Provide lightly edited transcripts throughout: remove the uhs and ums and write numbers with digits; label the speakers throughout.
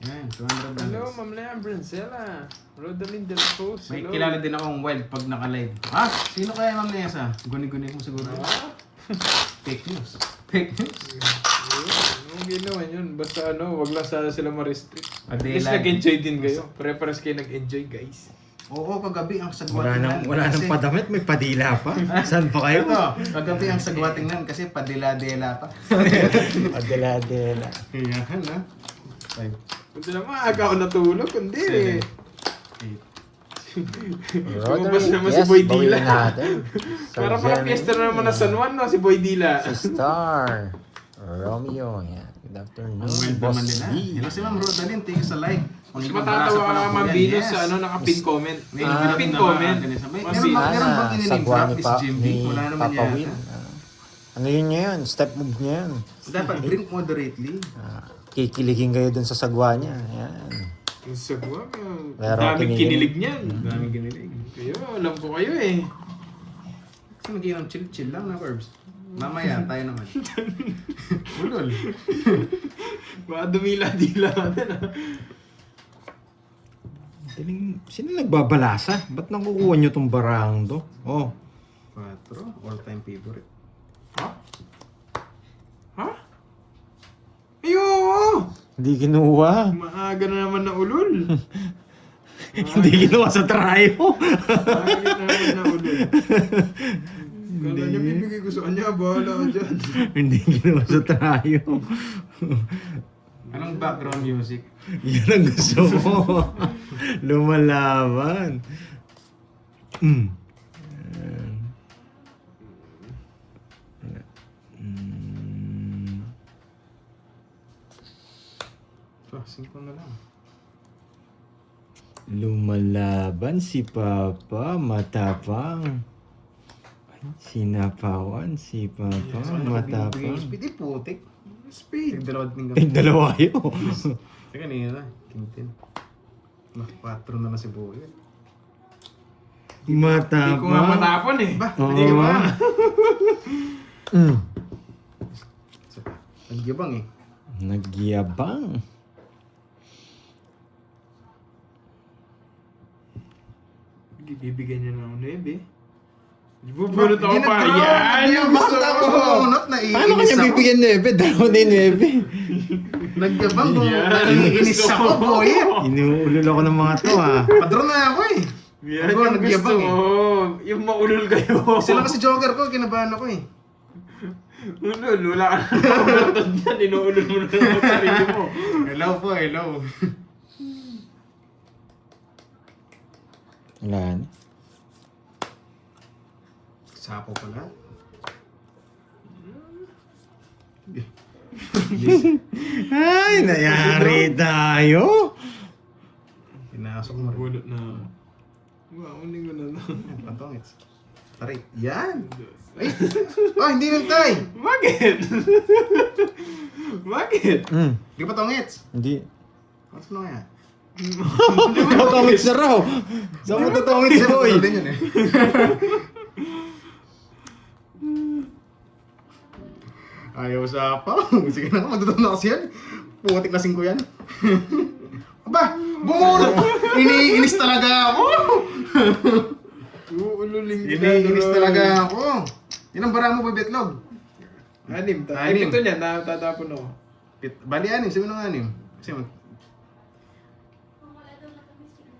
Speaker 1: Yan, 200
Speaker 2: Hello,
Speaker 1: dollars.
Speaker 2: Ma'am Leah Brincella. Rodaline Del Cruz.
Speaker 1: May
Speaker 2: Hello.
Speaker 1: kilala din akong wild pag naka-live. Ah, sino kaya Ma'am Leah sa? Guni-guni mo siguro.
Speaker 2: Ah?
Speaker 1: Fake news. Fake news.
Speaker 2: Hindi naman yun. Basta wag lang sana sila ma-restrict. At
Speaker 1: Pati
Speaker 2: least
Speaker 1: lagi.
Speaker 2: nag-enjoy din kayo. Pare-pares kayo nag-enjoy, guys.
Speaker 1: Oo, kagabi ang sagwating
Speaker 3: Wala nang padamit, may padila pa. Saan pa kayo?
Speaker 1: Ito, kagabi ang sagwating nan kasi padila-dela pa.
Speaker 3: Padila-dela.
Speaker 1: Ayan, ha? 5,
Speaker 2: Hindi naman, aga ako natulog. Hindi.
Speaker 1: 7, 8.
Speaker 2: Lumabas naman si
Speaker 3: yes,
Speaker 2: Boy
Speaker 3: bawiin
Speaker 2: Dila.
Speaker 3: natin.
Speaker 2: Para para fiesta na naman na San Juan, no? Si Boy Dila.
Speaker 3: Si Star. Romeo. Yan. Good afternoon.
Speaker 1: Ang wild
Speaker 3: Boss
Speaker 1: naman nila.
Speaker 3: D.
Speaker 1: Hello si Ma'am Rodaline, thank you sa like. Kung di pa
Speaker 2: Matatawa
Speaker 1: barasa pa
Speaker 2: ka
Speaker 1: lang po
Speaker 2: Ma'am
Speaker 1: yan,
Speaker 2: Venus
Speaker 1: yes.
Speaker 2: sa naka-pin comment.
Speaker 1: May
Speaker 2: Pin
Speaker 1: na
Speaker 2: comment.
Speaker 1: May,
Speaker 2: Mas
Speaker 1: meron
Speaker 2: si-
Speaker 1: ba, meron bang
Speaker 3: Sana,
Speaker 1: in-name
Speaker 3: sagwa
Speaker 1: drop
Speaker 3: ni,
Speaker 1: is Jim B? Wala naman
Speaker 3: Papa
Speaker 1: yata.
Speaker 3: Will. Ano yun ngayon? Step move niya yun.
Speaker 1: Dapat drink moderately.
Speaker 3: Kikiligin kayo dun sa sagwa niya. Yan.
Speaker 2: Yung sagwa,
Speaker 3: Meron
Speaker 2: daming
Speaker 3: kinilig.
Speaker 2: kinilig niyan.
Speaker 1: Daming ginilig.
Speaker 2: Kayo, alam ko kayo eh.
Speaker 1: Kasi mag-inom chill-chill lang na verbs. Mamaya, tayo naman. Ulol.
Speaker 2: Baka dumila-dila natin ah.
Speaker 3: Sino nagbabalasa? Ba't nakukuha niyo tong barang to? Oh.
Speaker 1: 4, all-time favorite.
Speaker 2: Ha? Ha? Ayun!
Speaker 3: Hindi kinuha.
Speaker 2: Maaga na naman na ulol.
Speaker 3: Hindi kinuha sa tryo.
Speaker 2: Maaga na naman na ulol. Kala niya bibigay ko sa kanya, bahala ka dyan.
Speaker 3: Hindi kinuha sa tryo.
Speaker 1: Anong background music?
Speaker 3: Yan ang gusto mo. Lumalaban. Mm.
Speaker 1: So, 5 na lang.
Speaker 3: Lumalaban si Papa, matapang. Ay, sinapawan si Papa, matapang.
Speaker 1: Speedy putik.
Speaker 2: Speed.
Speaker 1: Tigdalawad din
Speaker 3: Ay,
Speaker 1: kami.
Speaker 3: dalawa kayo.
Speaker 1: Teka, kanina. King 10. 4 na lang si Boy.
Speaker 2: Hindi ko nga
Speaker 3: Matapang.
Speaker 2: matapon eh.
Speaker 1: Ba?
Speaker 3: Oo.
Speaker 1: Hindi ba?
Speaker 3: Mm.
Speaker 1: Isa pa. Nagyabang eh.
Speaker 3: Nagyabang.
Speaker 2: Bibigyan niya ng 9. Bubunot ako
Speaker 1: Hindi
Speaker 2: pa.
Speaker 1: nag-draw.
Speaker 2: Yan! Yung gusto
Speaker 1: Bakit ako
Speaker 2: ko!
Speaker 1: bumunot?
Speaker 3: Paano
Speaker 1: Naiinis
Speaker 3: kanya
Speaker 1: ako.
Speaker 3: bibigyan 9? Dalawa na yung 9.
Speaker 1: Nagyabang kung
Speaker 2: Yan.
Speaker 1: naiinis
Speaker 2: Gusto
Speaker 1: ako,
Speaker 2: ko.
Speaker 1: boy.
Speaker 3: Inuulol ako ng mga to ha.
Speaker 1: Padron na ako eh.
Speaker 2: Yan
Speaker 1: Ako,
Speaker 2: yung gusto
Speaker 1: nagyabang
Speaker 2: ko. Yung maulol kayo.
Speaker 1: Sila kasi joker ko, kinabahan ako eh.
Speaker 2: Ulol, wala ka na maulotod yan. Inuulol mo na naman sarili mo.
Speaker 1: Hello po, hello.
Speaker 3: Wala na.
Speaker 1: Sapo pala.
Speaker 3: Ay, nayari tayo.
Speaker 1: Pinasok mo rin.
Speaker 2: Bunot na. Wow, uling ko na lang.
Speaker 1: Pantongits. Taray. Yan. Ay! Oh, hindi nang tay!
Speaker 2: Bakit? Bakit?
Speaker 1: Di pa tongits?
Speaker 3: Hindi.
Speaker 1: Ano na kaya?
Speaker 3: Tatongits na raw. Saan mo tatongits, boy?
Speaker 1: Din yun eh. Ayaw sa pa. Sige na nga, magdudon na kasi yan. Putik na 5 yan. Aba! Bumurot! Iniinis talaga ako!
Speaker 2: Uululing
Speaker 1: Iniinis talaga ako. Yan ang bara mo, Boy Betlog.
Speaker 2: 6.
Speaker 1: Anim.
Speaker 2: Ito niya, tatapon ako.
Speaker 1: Bali 6, sabi ng 6. Kasi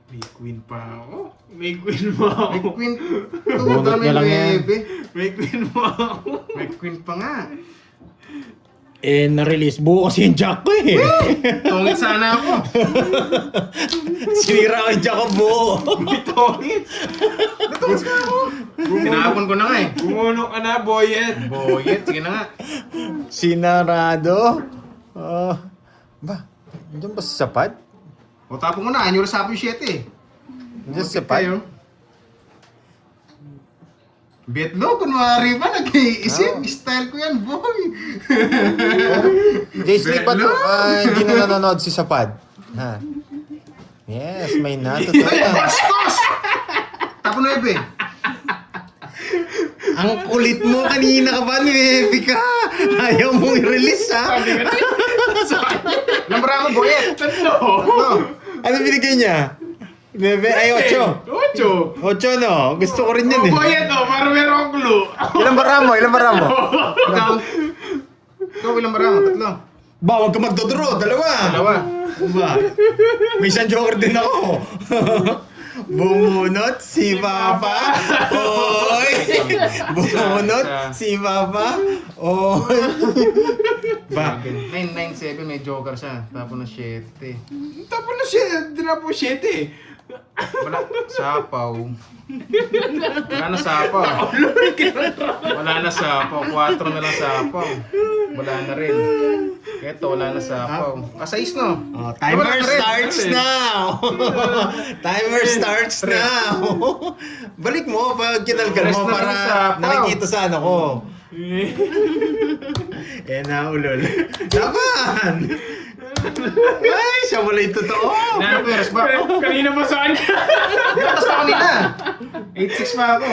Speaker 2: May queen pa ako. May queen pa
Speaker 1: may
Speaker 2: ako.
Speaker 1: queen.
Speaker 3: Bunot niya lang yan.
Speaker 2: May queen pa ako.
Speaker 1: May queen pa nga.
Speaker 3: Eh, na-release. Buo kasi yung jack ko eh.
Speaker 1: Tungit sana ako.
Speaker 3: Sinira ko yung jack ko buo.
Speaker 2: May tongit.
Speaker 1: Natungit ka ako. Tinapon ko na nga eh.
Speaker 2: Bumuno ka na, boyet.
Speaker 1: Boyet, sige na nga.
Speaker 3: Sinarado. Ba? Diyan ba sa sapad?
Speaker 1: O tapon ko na, anyo sa yung 7 eh.
Speaker 3: Diyan sa sapad?
Speaker 1: Betlo, kunwari ba, nag-iisip. Style ko yan, boy.
Speaker 3: J-Snake ba
Speaker 1: Bello?
Speaker 3: hindi na nanonood si Sapad? Ha? Yes, may
Speaker 1: Ay,
Speaker 3: natutunan.
Speaker 1: bastos! Tapon 9.
Speaker 3: Ang kulit mo kanina ka ba, Nuevi ka? Ayaw mo i-release ha?
Speaker 1: Ilang barako, Boyet?
Speaker 2: Tatlo.
Speaker 1: Tatlo.
Speaker 3: Ano binigay niya? Bebe, ay 8.
Speaker 2: 8.
Speaker 3: 8 no? Gusto ko rin yun eh.
Speaker 2: Boyet para meron akong clue.
Speaker 3: Ilang bara mo? Ilang bara mo?
Speaker 1: Ikaw, ilang barako? Tatlo.
Speaker 3: Ba, huwag ka magdodraw. Dalawa. Ba? May isang joker din ako. Bumunot si Papa. Oy! Bumunot si Papa. Oy! Ba?
Speaker 1: 997, may joker siya. Tapos na 7.
Speaker 2: Tapos na siya, dinapo 7.
Speaker 1: Wala. Sapaw. Wala na sapaw. Wala na sapaw. 4 na lang sapaw. Wala na rin. Eto, wala na sapaw. Kasais no?
Speaker 3: Oh, timer starts now! Timer starts now! Balik mo pag kinalkal
Speaker 1: Rest
Speaker 3: mo
Speaker 1: na
Speaker 3: para
Speaker 1: lang sa apaw.
Speaker 3: nakikita sa ano ko. Na ulol. Laban! Ay, siya wala yung totoo!
Speaker 1: Ano ko, rest ba?
Speaker 2: Kanina pa sa kanya.
Speaker 1: Tapos pa kanina. 8-6 pa ako.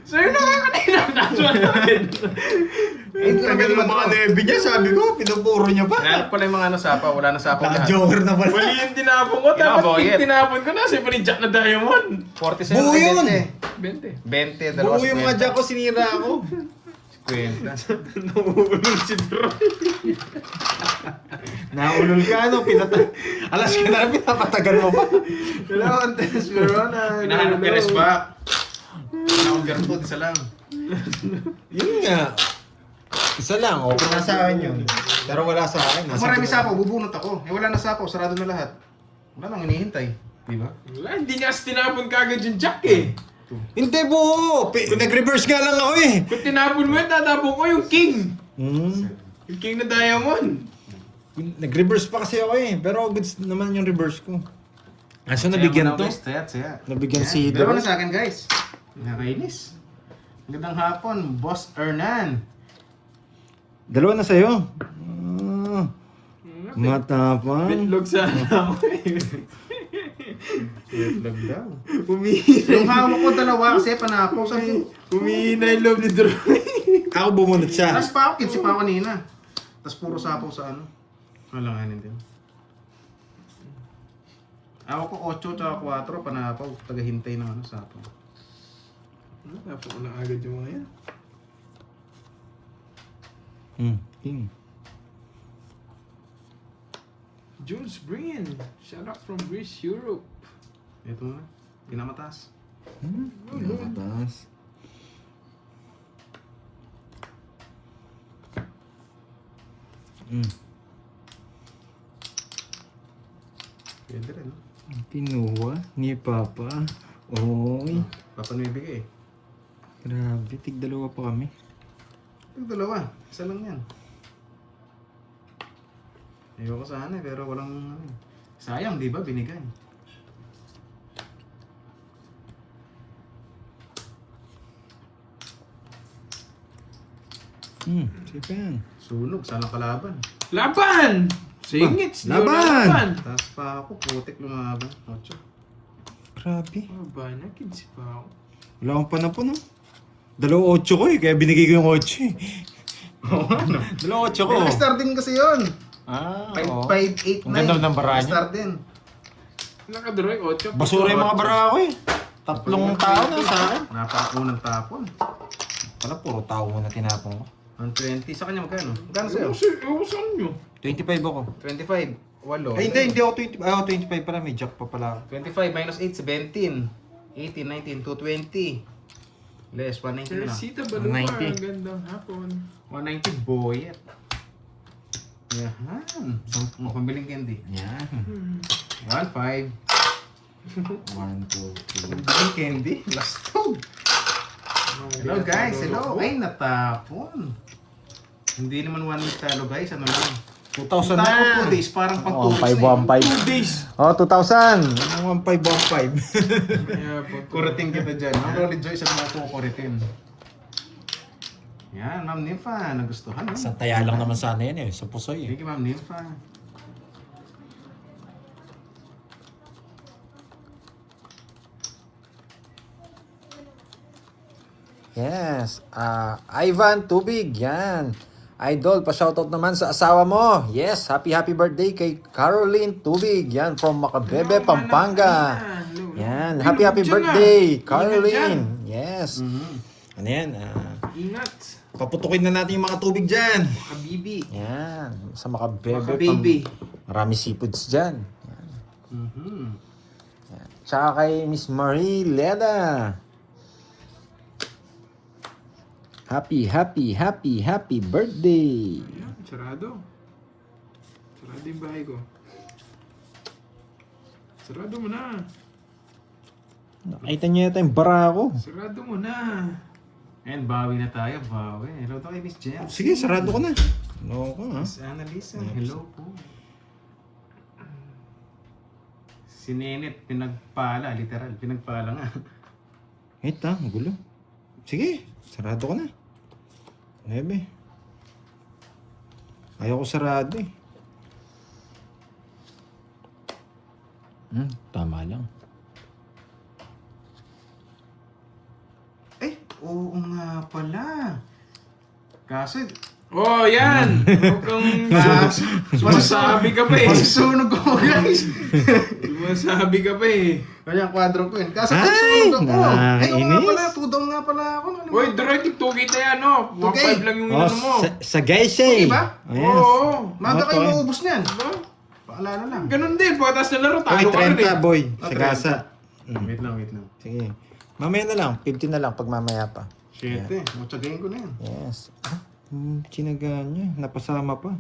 Speaker 2: Sa'yo na nga kanina. Naswa natin.
Speaker 3: Ang tagal ng mga nebe niya, sabi ko, pinupuro niya pa.
Speaker 1: Nahanap pala yung mga nasapaw. Wala na sapaw lahat.
Speaker 3: Naka-joker na pala.
Speaker 2: Mali yung tinapon ko. Dapat
Speaker 1: Boyet.
Speaker 2: yung tinapon ko na. Siyempre ni Jack na Diamond.
Speaker 1: 47
Speaker 3: Buo yun.
Speaker 2: 20.
Speaker 1: 20, dalawa
Speaker 3: Buo yung mga jack ko, sinira ako.
Speaker 1: 50.
Speaker 2: Nauulong si Drew.
Speaker 3: Naulol ka, no? Alas ka na, pinapatagal mo pa.
Speaker 2: Hello, Antes Verona.
Speaker 1: Hinahanap yung rest ba? Hinahanap yung food, isa lang.
Speaker 3: Yun nga. Isa lang, okay na sa akin yun. Pero wala sa akin.
Speaker 1: Kung marami sapaw, bubunot ako. Eh wala na sapaw, sarado na lahat. Wala nang hinihintay. Di ba?
Speaker 2: Wala, hindi niya tinapon kagad yung Jack eh.
Speaker 3: Hindi buo. Nag-reverse nga lang ako eh.
Speaker 2: Kung tinapon mo yun, tatapon ko yung King.
Speaker 3: Hmm.
Speaker 2: Yung King na Diamond.
Speaker 3: Nag-reverse pa kasi ako eh. Pero goods naman yung reverse ko. Aso nabigyan to?
Speaker 1: Saya.
Speaker 3: Nabigyan si
Speaker 1: Dalawa
Speaker 3: Hidro.
Speaker 1: na sa akin, guys. Nakainis. Magandang hapon, Boss Hernan.
Speaker 3: Dalawa na sa'yo. Matapang.
Speaker 2: Bitlog sana ako eh.
Speaker 1: Itlog daw.
Speaker 2: Humihina.
Speaker 1: Yung hawak ko dalawa kasi panapaw. Sabi ko,
Speaker 2: Humihina yung loob ni Drew.
Speaker 3: Ako bumunot siya.
Speaker 1: tapos pa ako, kinsi pa ako kanina. Tapos puro sapaw sa ano. Alanganin din. Ako ko 8 tsaka 4, panapaw. Tagahintay ng ano, sapaw.
Speaker 2: Tapos ko na agad yung mga yan.
Speaker 3: King.
Speaker 2: Jules Breen. Shout out from Greece, Europe.
Speaker 1: Ito muna. Pinamataas.
Speaker 3: Mataas.
Speaker 1: Pwede rin.
Speaker 3: Kinuha ni Papa. Oy.
Speaker 1: Papa na ibigay.
Speaker 3: Grabe, tig-dalawa pa kami.
Speaker 1: Yung dalawa. Isa lang yan. Ayoko sana eh, pero walang ano. Sayang, di ba? Binigay.
Speaker 3: Sige yan.
Speaker 1: Sunog, sana kalaban.
Speaker 2: Laban! Singits!
Speaker 3: Laban!
Speaker 1: Taas pa ako, putik lumaban. 8.
Speaker 3: Grabe.
Speaker 2: Oh, ba na? Kids pa ako.
Speaker 3: Wala akong panapon, no? Dalawa 8 ko eh, kaya binigay ko yung 8 eh.
Speaker 1: Oo, ano?
Speaker 3: Dalawa 8 ko.
Speaker 1: Star din kasi yun.
Speaker 3: Ah,
Speaker 1: 5, 8, 9.
Speaker 3: Ang ganda ng bara niya.
Speaker 1: Star din.
Speaker 2: Nakadroy, 8.
Speaker 3: Basura yung mga bara ko eh. Tatlong tao na sa akin.
Speaker 1: Napakunang tapon.
Speaker 3: Pala, puro tao muna tinapon ko.
Speaker 1: 120. Sa kanya magkano? Magkano sa'yo?
Speaker 2: Usan nyo.
Speaker 3: 25 ako.
Speaker 1: 25. 8.
Speaker 3: Ay, hindi ako 20. Ako 25 pala, may jack pa pala.
Speaker 1: 25 minus 8, 17. 18, 19, 220. Less, 190 na lang.
Speaker 2: Teresita Balumar,
Speaker 3: 90.
Speaker 2: ang gandang hapon.
Speaker 1: 190 boyet. Yahan. Ang pambiling candy.
Speaker 3: Yan.
Speaker 1: 1.5.
Speaker 3: 1, 2, 3.
Speaker 1: Pambiling candy? Last tog. Hello guys, hello. Ay, natapon. Hindi naman 1 week talo guys, ano lang.
Speaker 3: 2,000
Speaker 1: Tayo
Speaker 3: na.
Speaker 1: 2 days, parang pang 2
Speaker 3: Oh,
Speaker 1: weeks na
Speaker 3: 5, 1, 5.
Speaker 2: 2 days.
Speaker 3: Oh, 2,000. 1, 5, 1, 5.
Speaker 2: Kaya po.
Speaker 1: Kuritin kita dyan. Ma'am Rolly Joy, sabi mo ko kuritin. Yan, Ma'am Nympha, nagustuhan. No?
Speaker 3: Isang taya lang naman sana yan eh, sa pusoy eh.
Speaker 1: Thank you, Ma'am Nympha.
Speaker 3: Yes. Ivan Tubig, yan. Idol, pa-shoutout naman sa asawa mo. Yes, happy birthday kay Caroline Tubig. Yan, from Macabebe, Pampanga. Yan, happy birthday, Caroline. Yes. Ano yan?
Speaker 2: Ingat.
Speaker 3: Paputukin na natin yung mga tubig dyan.
Speaker 2: Habibi.
Speaker 3: Yan, sa Macabebe.
Speaker 2: Maka-baby.
Speaker 3: Marami seafoods dyan. Yan.
Speaker 1: Mhm.
Speaker 3: Yan. Tsaka kay Miss Marie Leda. Happy birthday.
Speaker 2: Ayan, sarado. Sarado yung bahay ko. Sarado mo na.
Speaker 3: Nakita niyo yata yung bara ko.
Speaker 2: Sarado mo na.
Speaker 1: And bawi na tayo, bawi. Hello to kay Miss Jem.
Speaker 3: Sige, sarado ko na. No ko ha.
Speaker 1: Miss Annalisa, hello po. Si Nenet, pinagpala, literal, pinagpala nga.
Speaker 3: Wait ha, gulo. Sige, sarado ko na. 9. Ayaw ko sarado eh. Tama lang.
Speaker 1: Oo nga pala. Kaso,
Speaker 2: Oh, yan! Huwag kang sumasabi ka pa eh.
Speaker 1: masusunog ko guys.
Speaker 2: Sumasabi ka pa eh.
Speaker 1: Kaya quadro ko yun. Kaso,
Speaker 3: Ay,
Speaker 1: susunog ako. Ay, oo nga
Speaker 3: nakainis.
Speaker 1: pala, tudong nga pala ako.
Speaker 2: Uy, direct, 2K tayo ano? 1.5 lang yung inano mo.
Speaker 3: Sa guys eh.
Speaker 1: Di ba?
Speaker 3: Ayan.
Speaker 2: Oo.
Speaker 1: Maga kayo
Speaker 3: Okay.
Speaker 1: maubos niyan.
Speaker 2: Diba?
Speaker 1: Paalala lang.
Speaker 2: Ganun din, pagkatas na laro,
Speaker 3: Uy,
Speaker 2: talo ka rin
Speaker 3: 30
Speaker 2: eh.
Speaker 3: boy.
Speaker 1: Ah,
Speaker 3: Sa gasa.
Speaker 1: Wait lang, wait lang.
Speaker 3: Sige. Mamaya na lang. 15 na lang pag mamaya pa.
Speaker 1: Shit matsagayin ko na yan.
Speaker 3: Yes. Chinaga niya. Napasama pa.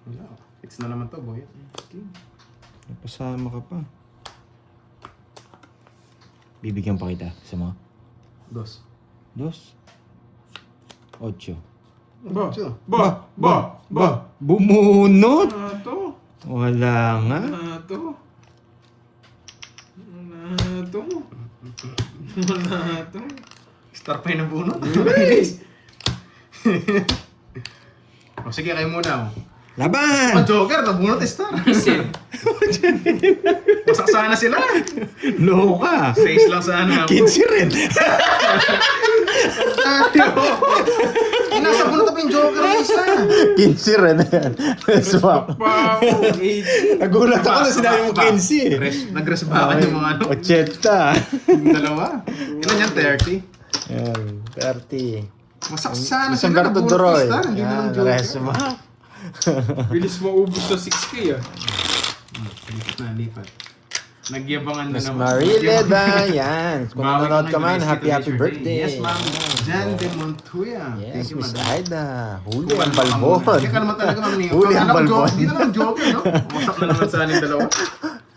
Speaker 1: Wala. Fix na naman to, boy.
Speaker 3: Napasama ka pa. Bibigyan pa kita. Sa mga
Speaker 1: 2.
Speaker 3: 2. 8.
Speaker 2: Ba!
Speaker 3: Bumunot!
Speaker 2: Ano to?
Speaker 3: Wala nga.
Speaker 2: Ano to? Ano to? Ano to?
Speaker 1: Star pa yun ang bunot.
Speaker 2: Bilis!
Speaker 1: O sige, kayo muna. Oh,
Speaker 3: Laban!
Speaker 1: Joker, nabunot star.
Speaker 2: Isin.
Speaker 1: Masak sana sila.
Speaker 3: Loka!
Speaker 1: 6 lang sana ako.
Speaker 3: 15 rin!
Speaker 1: Nasa bunot pa yung Joker ng isa.
Speaker 3: 15 rin na yan. Swap.
Speaker 2: Pa ako. 80.
Speaker 3: Nagulat ako na sinabi mo 15 eh.
Speaker 1: Nag-rest ba yung mga ano?
Speaker 3: 80.
Speaker 1: Yung dalawa. Ilan yan? 30.
Speaker 3: Yan, 30.
Speaker 1: Masak sana
Speaker 3: Isang
Speaker 1: sila.
Speaker 3: Berto
Speaker 1: Nabunot
Speaker 3: Doroy.
Speaker 1: yung star. Hindi na
Speaker 3: Yan,
Speaker 1: ng Joker.
Speaker 3: resma.
Speaker 2: Bilis mo ubus na 6K ah.
Speaker 1: Lipat na, lipat. Nagyabangan na
Speaker 3: Miss
Speaker 1: naman.
Speaker 3: Marie Leda, yan. Kung
Speaker 1: Bawi
Speaker 3: nanonood
Speaker 1: na
Speaker 3: ka man,
Speaker 1: ng
Speaker 3: happy
Speaker 1: Leisure Day.
Speaker 3: birthday.
Speaker 1: Yes, ma'am. Jan de Montoya.
Speaker 3: Yes,
Speaker 1: Thank you,
Speaker 3: Miss
Speaker 1: madam.
Speaker 3: Aida. Huli
Speaker 1: Kuwan
Speaker 3: ang
Speaker 1: mo ka muna.
Speaker 3: balbon.
Speaker 1: Hindi ka naman talaga, ma'am.
Speaker 3: Huli ang balbon.
Speaker 1: Hindi na naman Joker, no? Masak na naman sana yung dalawa.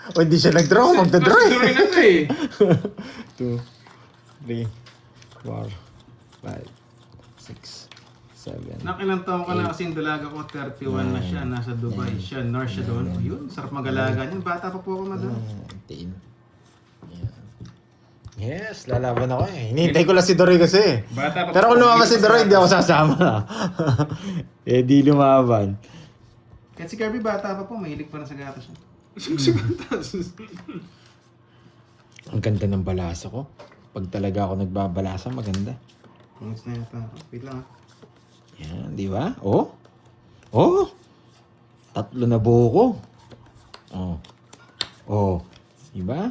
Speaker 3: O, hindi siya nag-draw. Magda-draw
Speaker 2: Mas tuloy
Speaker 3: eh.
Speaker 2: na to eh.
Speaker 3: 2, 3, 4, 5, 6, 7.
Speaker 1: Nakilang taon ka na kasi yung dalaga ko, 31 na siya. Nasa Dubai siya. North siya doon. Yun, sarap mag-alaga niyan. Bata pa po ako, madam.
Speaker 3: 10. Yes, lalaban ako eh. Hinihintay ko lang si Doroy kasi.
Speaker 1: Bata pa
Speaker 3: Pero kung
Speaker 1: po.
Speaker 3: lumabas si Doroy, hindi ako sasama. Eh, di lumaban.
Speaker 1: Kahit si Kirby, bata pa po. Mahilig pa na sa gatas siya.
Speaker 3: Ang ganda ng balasa ko. Pag talaga ako nagbabalasa, maganda.
Speaker 1: Pangits na yata. Wait lang,
Speaker 3: Yan, di ba? Oh. Oh. 3 na buko. Oh. Oh. Di ba?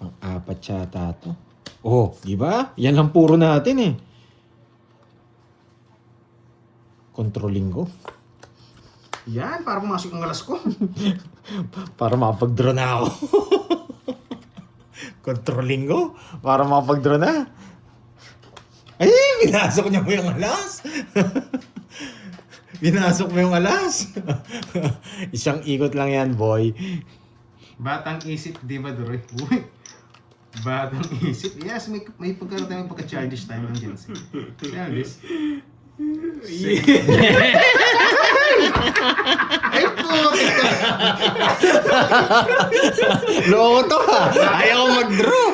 Speaker 3: Ang 4 yata to. Oh, di ba? Yan lang puro natin eh. Controlling ko.
Speaker 1: Yan, para pumasok ang alas ko.
Speaker 3: Para makapag-draw na ako. Controlling ko. Para makapag-draw na. Ay, binasok niya mo yung alas. Binasok mo yung alas. Isang ikot lang yan, boy.
Speaker 1: Batang isip, di ba, Doroy? Uy. Batang isip. Yes, may pagkaroon tayo pagka-childish time ang Gen Z. Childish. Ay po!
Speaker 3: Loko to ha. Ayaw ko mag-draw.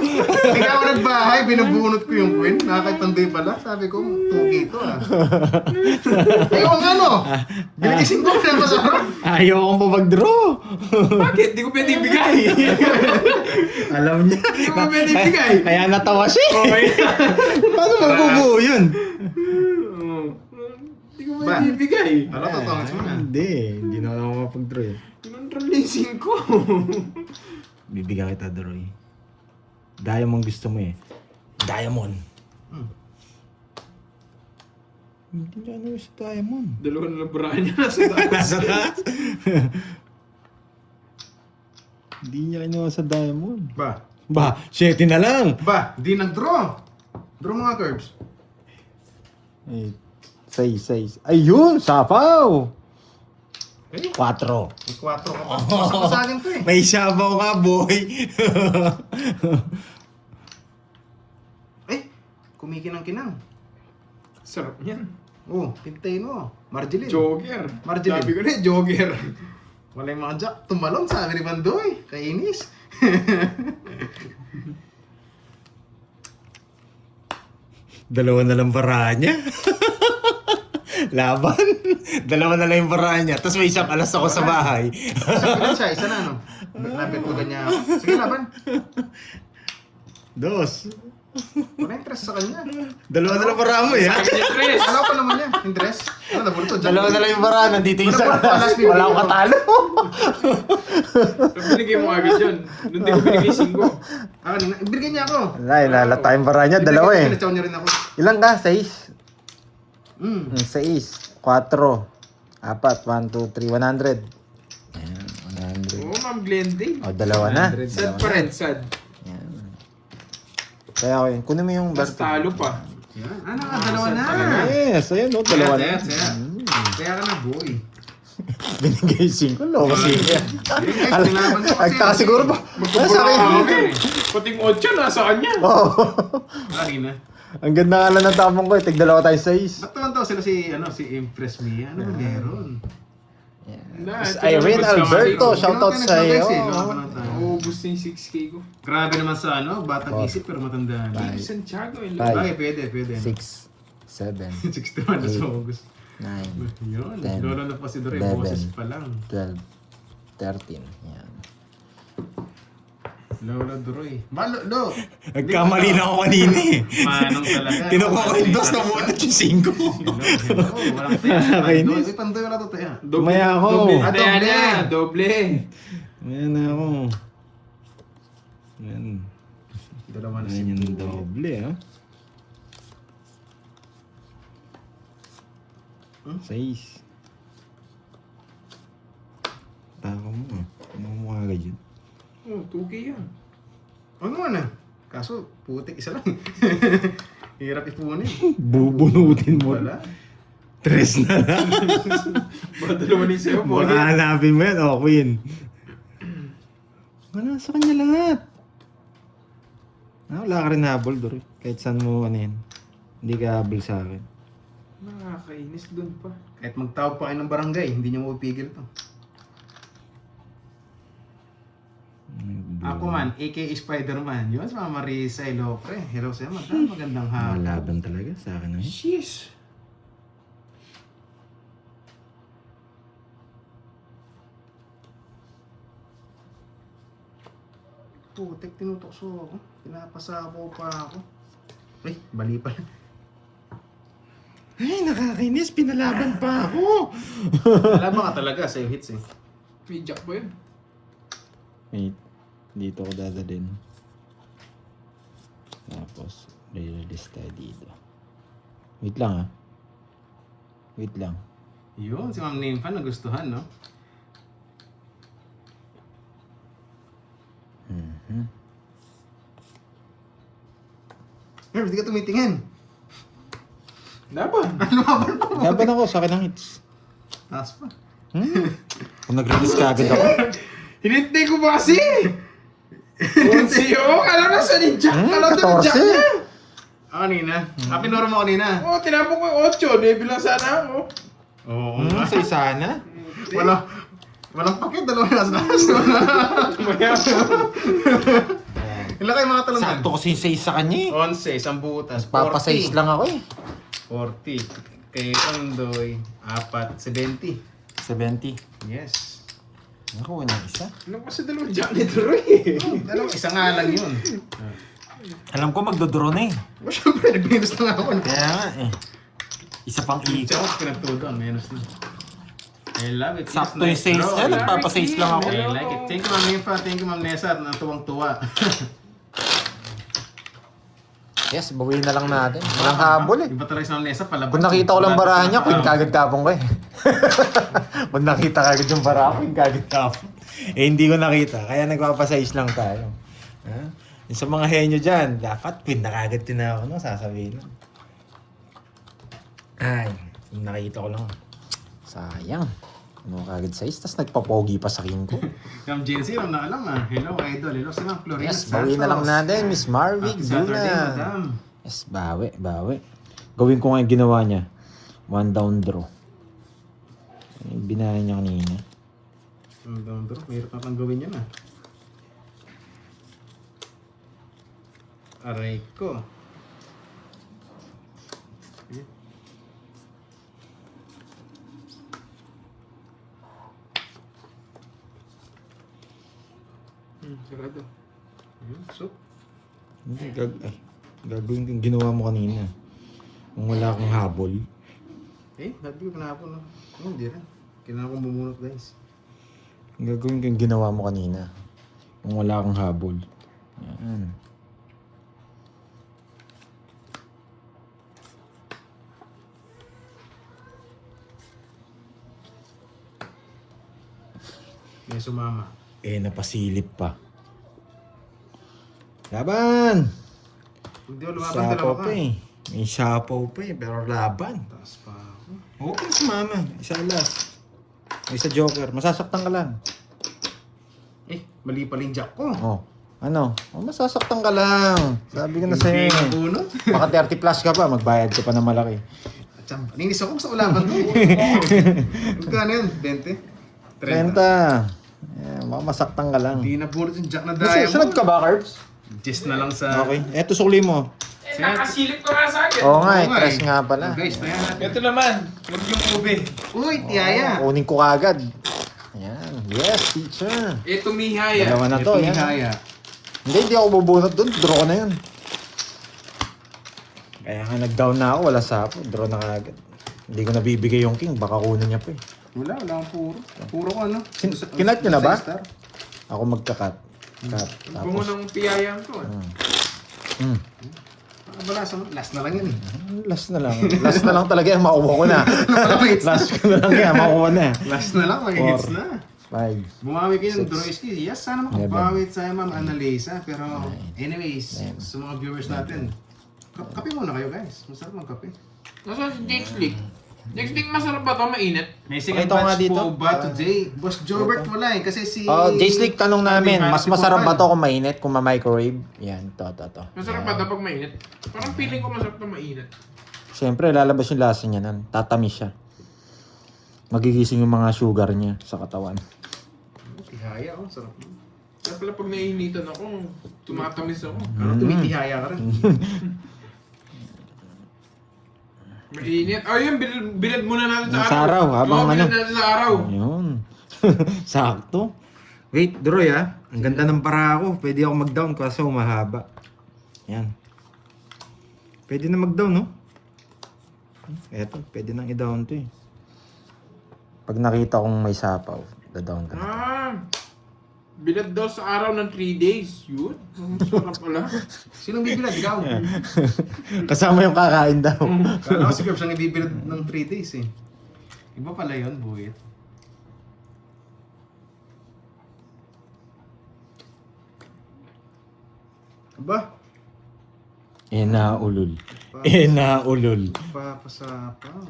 Speaker 1: Ikaw ako nagbahay, binabunot ko yung queen. Nakakaipanday pala. Sabi ko, tugi ito ah. Ayaw ang ano? Binigising ko na masarap.
Speaker 3: Ayaw akong pa mag-draw.
Speaker 2: Bakit? Di ko pwede ibigay.
Speaker 3: Alam niya.
Speaker 2: Di ko pwede ibigay.
Speaker 3: Kaya natawa siya.
Speaker 2: Okay.
Speaker 3: Paano mabubuo yun?
Speaker 2: ko
Speaker 1: Ba?
Speaker 2: ba ibibigay?
Speaker 1: Ano to, Tongs mo na?
Speaker 3: Hindi na ako mapag-draw eh.
Speaker 2: Kinontrol yung 5.
Speaker 3: Bibigyan kita, Droy. Diamond gusto mo eh. Diamond. Hindi niya ano sa diamond.
Speaker 2: Dalawa na lang baraan niya nasa taas.
Speaker 3: Nasa taas? Hindi niya kinuha sa diamond.
Speaker 1: Ba?
Speaker 3: Ba, 7 na lang.
Speaker 1: Ba? Di nag-draw. Draw mga curves.
Speaker 3: 6. Ayun, sapaw.
Speaker 1: Eh?
Speaker 3: 4.
Speaker 1: May 4 ka pa. Masok ka sa akin to eh.
Speaker 3: May sabaw ka, boy.
Speaker 1: Eh, kumikinang-kinang.
Speaker 2: Sarap niyan.
Speaker 1: Oh, pintayin mo. Marjeline.
Speaker 2: Jogger.
Speaker 1: Marjeline.
Speaker 2: Sabi ko na jogger.
Speaker 1: Wala yung mga jack. Tumalon sabi ni Bandoy. Kainis.
Speaker 3: Dalawa na lang bara niya. Laban. Dalawa na lang yung bara niya. Tapos may isang alas ako sa bahay.
Speaker 1: Ilan siya? Isa na, no? Nabitugan niya ako. Sige, laban.
Speaker 3: 2.
Speaker 1: Wala interest sa kanya.
Speaker 3: Dalawa na lang bara mo eh. ha?
Speaker 2: Chris.
Speaker 1: Ano pa naman niya? Interest? Ano, nabulto?
Speaker 3: Dalawa na lang yung bara. Nandito yung isa.
Speaker 1: Wala,
Speaker 3: Wala akong katalo.
Speaker 2: Binigay mo agad yun. Doon din ko binigay 5.
Speaker 1: Ah, kanina. Ibigay niya ako.
Speaker 3: Wala, ilalata yung bara niya. Dalawa eh.
Speaker 1: Pinachaw niya rin ako.
Speaker 3: Ilan ka? 6. 6. 4. 4. 1, 2, 3. 100. Ayan, 100.
Speaker 2: Oo, Ma'am Glendale.
Speaker 3: O, dalawa na.
Speaker 2: Sad pa rin, sad.
Speaker 3: Ayan. Kaya ko yun. Kunin mo yung
Speaker 2: Mas talo pa.
Speaker 1: Yan. Ano ka? Dalawa na.
Speaker 3: Yes, ayan o. Dalawa na.
Speaker 1: Saya. Kaya ka na, boy.
Speaker 3: Binigay 5. Loko siya.
Speaker 1: Ay, tinaban ko kasi.
Speaker 3: Nagtaka siguro ba? Nasa akin.
Speaker 2: Kami. Pating 8 nasa kanya.
Speaker 3: Oo.
Speaker 1: Kanina.
Speaker 3: Ang ganda nga lang ng tamang ko eh. Tig-dalawa tayo 6.
Speaker 1: Ba't naman to sila si Impress Mia? Ano ba meron?
Speaker 3: Miss Irene Alberto, shoutout sa iyo.
Speaker 2: Ubus na yung 6K ko.
Speaker 1: Grabe naman sa batang isip pero matanda na.
Speaker 2: Yung Santiago, yun
Speaker 3: Five.
Speaker 2: lang.
Speaker 1: Bagay, pwede.
Speaker 3: 6, 7,
Speaker 1: 61 na sa August.
Speaker 3: 9,
Speaker 1: Yun,
Speaker 3: 10,
Speaker 1: lolo na pa si Dore,
Speaker 3: 11,
Speaker 1: boses pa lang.
Speaker 3: 12, 13. Yan.
Speaker 1: Lolo Doroy. Lo!
Speaker 3: Nagkamali na ako kanina eh.
Speaker 1: Manong talaga.
Speaker 3: Kinukuha ko yung 2 na buwanat yung 5.
Speaker 1: Hello, walang taya.
Speaker 3: Nakakainis.
Speaker 1: Uy, Pandoy, wala to taya.
Speaker 3: Tumaya ako.
Speaker 2: Doble.
Speaker 1: Ah,
Speaker 2: Taya
Speaker 1: doble.
Speaker 2: na, doble.
Speaker 3: Ayan na ako. Ayan.
Speaker 1: Dalawa na si
Speaker 3: Ayan yung doble ha. 6. Tako mo ah. Kumamukha ka dyan.
Speaker 2: Oh, 2K yan.
Speaker 1: Ano nga na? Kaso, putik isa lang. Hirap ipunin.
Speaker 3: Bubunutin mo.
Speaker 1: Wala.
Speaker 3: 3 na lang.
Speaker 2: Baka dalawa ni sa'yo,
Speaker 3: Baka
Speaker 2: Bonnie.
Speaker 3: hanapin mo yan. Oh, Queen. Wala sa kanya lahat. Wala ka rin habol, Dory. Kahit saan mo ano yan. Hindi ka habol sa akin.
Speaker 2: Nakakainis doon pa.
Speaker 1: Kahit magtawag pa kayo ng barangay, hindi niyo mapipigil to. Ako man, aka Spider-Man. Yun sa mga Marisa, Lopre. Hello sa'yo, magandang hapon.
Speaker 3: Malaban talaga sa akin.
Speaker 2: Jeez.
Speaker 1: Putik, tinutokso ako. Pinapasabaw pa ako. Ay, bali pa.
Speaker 3: Ay, nakakainis. Pinalaban pa ako.
Speaker 1: Laban ka talaga sa'yo hits eh.
Speaker 2: May jack ba yun?
Speaker 3: Wait. Dito ko dadalhin. Tapos, re-release tayo dito. Wait lang ah. Wait lang.
Speaker 1: Yun, si Ma'am Nympha nagustuhan, no? Pero hindi ka tumitingin.
Speaker 2: Laban.
Speaker 3: Laban ako sa akin ng hits.
Speaker 1: Taas pa.
Speaker 3: Kung nag-release ka agad ako.
Speaker 2: Hinintay ko ba kasi? Onsiyo, kala na sa ninja. Kala na ng jack
Speaker 3: 14.
Speaker 2: niya.
Speaker 1: Kanina. Pinuro mo kanina.
Speaker 2: Oo, tinapok ko yung 8. Nabilang sana ako.
Speaker 1: Oo.
Speaker 3: Sa isa na?
Speaker 1: Walang pakit, dalawa na sa taas. Ilan kayo mga talon
Speaker 3: Sakto kasi yung 6 sa kanya eh.
Speaker 1: 11, isang butas.
Speaker 3: Papasize lang ako eh.
Speaker 1: 40. Kay Pandoy, 4, 70.
Speaker 3: 70.
Speaker 1: Yes.
Speaker 3: Nakuha niya isa.
Speaker 2: Ano pa sa dalawang jack ni Troy?
Speaker 1: Dalawa, isa nga lang yun.
Speaker 3: Alam ko magdodraw na eh.
Speaker 1: O syempre, nag-minus na nga ako.
Speaker 3: Kaya nga eh. Isa pang ikot.
Speaker 1: Tsaka pinagtudo, menos na. I love it.
Speaker 3: Sakto
Speaker 1: It's
Speaker 3: yung
Speaker 1: nice,
Speaker 3: sales.
Speaker 1: bro.
Speaker 3: Eh, nagpapasales lang ako.
Speaker 1: I like it. Thank you, Ma'am Nifa. Thank you, Ma'am Nessa. Natuwang-tuwa.
Speaker 3: Yes, bawiin na lang natin. Walang habol eh.
Speaker 1: Iba talaga si Ma'am Nessa, palabas.
Speaker 3: Kung nakita ko lang barahan niya, queen kagad kapong ko eh. Kung nakita kagad yung barahan, queen kagad kapong. Eh, hindi ko nakita. Kaya nagpapasize lang tayo. Ha? Yung sa mga henyo dyan, dapat queen na kagad din ako, no? Sasabihin lang. Ay, yung nakita ko lang. Sayang. Ano kagad size, tas nagpapogi pa sa king ko.
Speaker 1: Ma'am JC, Ma'am na alam ah. Hello, idol. Hello sa Ma'am Florina
Speaker 3: Yes, bawiin na lang natin, Miss Marvick.
Speaker 1: Happy Saturday,
Speaker 3: Duna.
Speaker 1: madam.
Speaker 3: Yes, bawi. Gawin ko nga yung ginawa niya. 1 down draw. Yung binahan niya kanina.
Speaker 1: Ang down draw. Mahirap na pang gawin yan ah. Aray ko.
Speaker 2: Sarado.
Speaker 1: So,
Speaker 3: Hindi, gagawin ko yung ginawa mo kanina. Kung wala kang habol.
Speaker 1: sabi ko kanapon na. Hindi rin. Kailangan kong bumunot guys.
Speaker 3: Gagawin ko yung ginawa mo kanina. Kung wala kang habol. Yan.
Speaker 1: May sumama.
Speaker 3: Eh, napasilip pa. Laban!
Speaker 1: Hindi ko lumaban
Speaker 3: Sapaw
Speaker 1: dalawa
Speaker 3: pa
Speaker 1: ka.
Speaker 3: eh. May sapaw pa eh, pero laban.
Speaker 1: Taas pa ako.
Speaker 3: Okay, sumama. Isa last. May isa joker. Masasaktan ka lang.
Speaker 1: Mali pala yung jack ko.
Speaker 3: Oh. Ano? Oh, masasaktan ka lang. Sabi ko na sa'yo.
Speaker 1: Hindi bunot.
Speaker 3: Baka 30 plus ka pa, magbayad ka pa ng malaki.
Speaker 1: Ninis ako sa ulaban mo. Magkano yun? 20?
Speaker 3: 30. Eh, baka masaktan ka lang.
Speaker 1: Hindi na bunot yung jack na daya mo.
Speaker 3: Sunod ka ba, Carbs?
Speaker 1: Just na lang sa...
Speaker 3: Okay. Eto, sukli mo.
Speaker 2: Nakasilip ko nga sa akin.
Speaker 3: Oo nga eh,
Speaker 1: Oo nga
Speaker 3: tres
Speaker 1: eh.
Speaker 3: nga pala.
Speaker 1: Guys, tayo natin.
Speaker 2: Ito naman. Huwag yung ube.
Speaker 1: Uy, tiyaya.
Speaker 3: Kunin ko kagad. Ayan. Yes, teacher.
Speaker 2: Ito mihaya.
Speaker 3: Dalawa na to.
Speaker 1: Ito,
Speaker 3: Yan.
Speaker 1: tiyaya.
Speaker 3: Hindi ako bubunot doon. Draw ko na yun. Kaya nga nag-down na ako. Wala sapo. Draw na kagad. Hindi ko nabibigay yung king. Baka kunin niya pa eh.
Speaker 1: Wala akong puro. Puro ko ano.
Speaker 3: Kinat niyo na ba?
Speaker 1: Star.
Speaker 3: Ako magka-cut. Cut.
Speaker 2: Bungo
Speaker 3: Tapos.
Speaker 2: ng piyayang to.
Speaker 1: Last na lang yun eh.
Speaker 3: Last na lang. Last na lang talaga yan. Makuha ko na. Last ko na lang yan. Makuha na.
Speaker 1: Last na lang, may hits na.
Speaker 3: 5.
Speaker 1: Bumawi kayo ng Droiski. Yes, sana makabawi sa Ma'am
Speaker 3: Mm.
Speaker 1: Annalisa. Pero anyways, sa mga viewers natin, kape muna kayo guys. Masarap magkape.
Speaker 2: Nasaan si Jake Slick? Jake Slick, masarap ba ito? Mainit?
Speaker 1: May second
Speaker 3: Pakita ko nga
Speaker 1: batch
Speaker 3: dito.
Speaker 1: po ba today? Boss Jobert wala eh. Kasi si...
Speaker 3: Oh, J-Slick, tanong namin.
Speaker 1: Sabi,
Speaker 3: Mas
Speaker 1: happy
Speaker 3: masarap ba
Speaker 1: po
Speaker 3: to kung mainit? Kung ma-microwave? Yan, to.
Speaker 2: Masarap ba ito pag mainit? Parang feeling ko masarap ito mainit.
Speaker 3: Siyempre, lalabas yung lasa niya nan. Tatamis siya. Magigising yung mga sugar niya sa katawan.
Speaker 1: Tihaya oh, sarap mo.
Speaker 2: Kaya pala pag nainitan ako, tumatamis ako.
Speaker 1: Tumitihaya ka rin.
Speaker 2: Mainit. Ayun, bilad muna natin sa
Speaker 3: Sa araw, habang
Speaker 2: Oo,
Speaker 3: ano.
Speaker 2: bilad natin sa araw.
Speaker 3: Ayun. Sakto. Wait, Droy ah. Ang ganda ng para ako. Pwede ako mag-down kasi mahaba. Yan. Pwede na mag-down, no? Eto, pwede nang i-down to eh. Pag nakita kong may sapaw, da-down ka na.
Speaker 2: Bilad daw sa araw ng 3 days. Yun. Ang sarap pala.
Speaker 1: Sinong bibilad? Ikaw.
Speaker 3: Kasama yung kakain daw.
Speaker 1: Kala ko si Curbs ang ibibilad ng 3 days eh. Iba pala yun, buwit. Aba,
Speaker 3: Enaulol. Enaulol.
Speaker 1: papasapaw.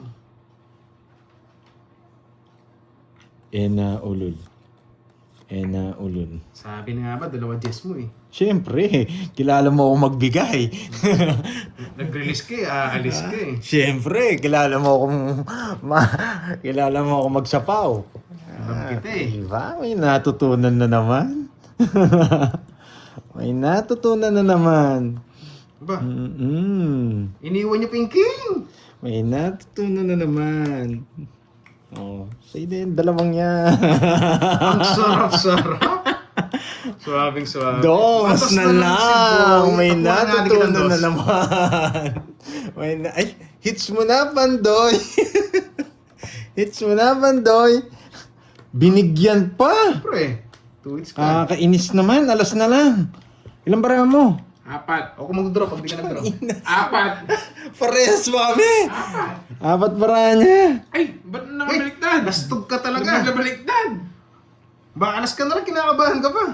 Speaker 3: Enaulol. Enaulol.
Speaker 1: Sabi na nga ba, 2 Jess mo eh.
Speaker 3: Siyempre, kilala mo akong magbigay.
Speaker 1: Nag-release ka eh, aalis ka eh.
Speaker 3: Siyempre, kilala mo akong magsapaw.
Speaker 1: Alam kita eh.
Speaker 3: Diba? May natutunan na naman. May natutunan na naman.
Speaker 1: Ba,
Speaker 3: Mm-mm.
Speaker 1: iniwan niyo pa yung king!
Speaker 3: May natutunan na naman. Oh, say din, dalawang yan.
Speaker 1: Ang sarap-sarap! Suwabing-suwabe.
Speaker 3: Dos
Speaker 1: Patas
Speaker 3: na
Speaker 1: si
Speaker 3: lang.
Speaker 1: Boy.
Speaker 3: May
Speaker 1: Tapuan natin
Speaker 3: natutunan
Speaker 1: ng
Speaker 3: na
Speaker 1: dos.
Speaker 3: naman. Ay, Hits mo na, Pandoy. Hits mo na, Pandoy. Binigyan pa.
Speaker 1: Pre, 2 hits ka.
Speaker 3: Kainis naman. Alas na lang. Ilang bara mo?
Speaker 2: 4.
Speaker 1: Ako mag-draw pag di ka nag-draw.
Speaker 2: 4.
Speaker 3: Parehas ba kami?
Speaker 2: 4.
Speaker 3: 4 bara niya.
Speaker 2: Ay, ba't nakabaliktad?
Speaker 1: Nastog ka
Speaker 2: Ba't
Speaker 1: talaga.
Speaker 2: nakabaliktad?
Speaker 1: Ba, alas ka na lang, kinakabahan ka pa.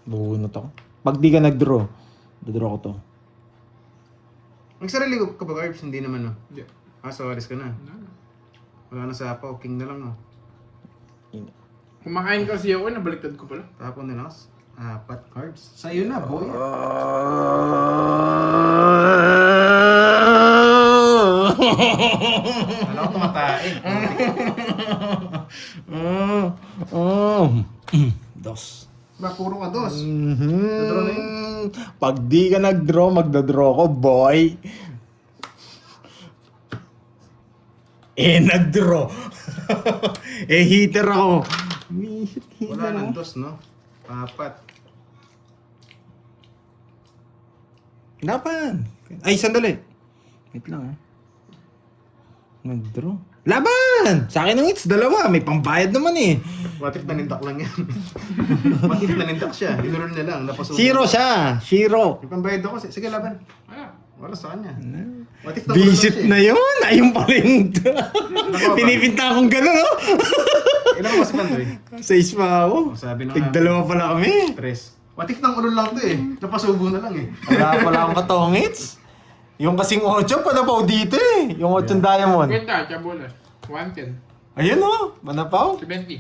Speaker 3: Bunot ako. Pag di ka nag-draw, dadraw ko to.
Speaker 1: Magsarili ka ba, Carbs? Hindi naman, no?
Speaker 2: Hindi.
Speaker 1: So alis ka na. Wala na sa apaw, king na lang, no?
Speaker 2: Kumakain kasi ako, nabaliktad ko pala.
Speaker 1: Tapon din ako. 4 carbs. Sa'yo na, boy. Alam ko tumatay.
Speaker 3: Dos.
Speaker 1: Ba, puro ka dos. Dadraw na
Speaker 3: Pag di ka nag-draw, magdadraw ko, boy. Nag-draw. Heater ako.
Speaker 1: Wala nang dos, no? 4.
Speaker 3: Laban. Ay, sandali. Wait lang, Nag-draw. Laban! Sa akin ang hits, 2. May pambayad naman eh.
Speaker 1: What if nanindak lang yan? What if nanindak siya? Inulol niya lang. Napasubo.
Speaker 3: Zero siya. Zero.
Speaker 1: May pambayad ako. Sige, laban.
Speaker 2: Wala.
Speaker 1: Wala sa kanya. What if
Speaker 3: Visit na yun. Ayun pa rin. Pinipinta akong gano'n, no?
Speaker 1: Ilan mo si Pandoy?
Speaker 3: 6 pa ako.
Speaker 1: Sabi na
Speaker 3: Tig-2 pala kami.
Speaker 1: 3. What if nang ulol lang to eh? Napasubo na lang eh.
Speaker 3: Wala pala akong katong hits. Yung kasing 8, panapaw dito eh. Yung 8 diamond.
Speaker 2: Kwenta, chabolas. 110.
Speaker 3: Ayun o, panapaw.
Speaker 2: 70.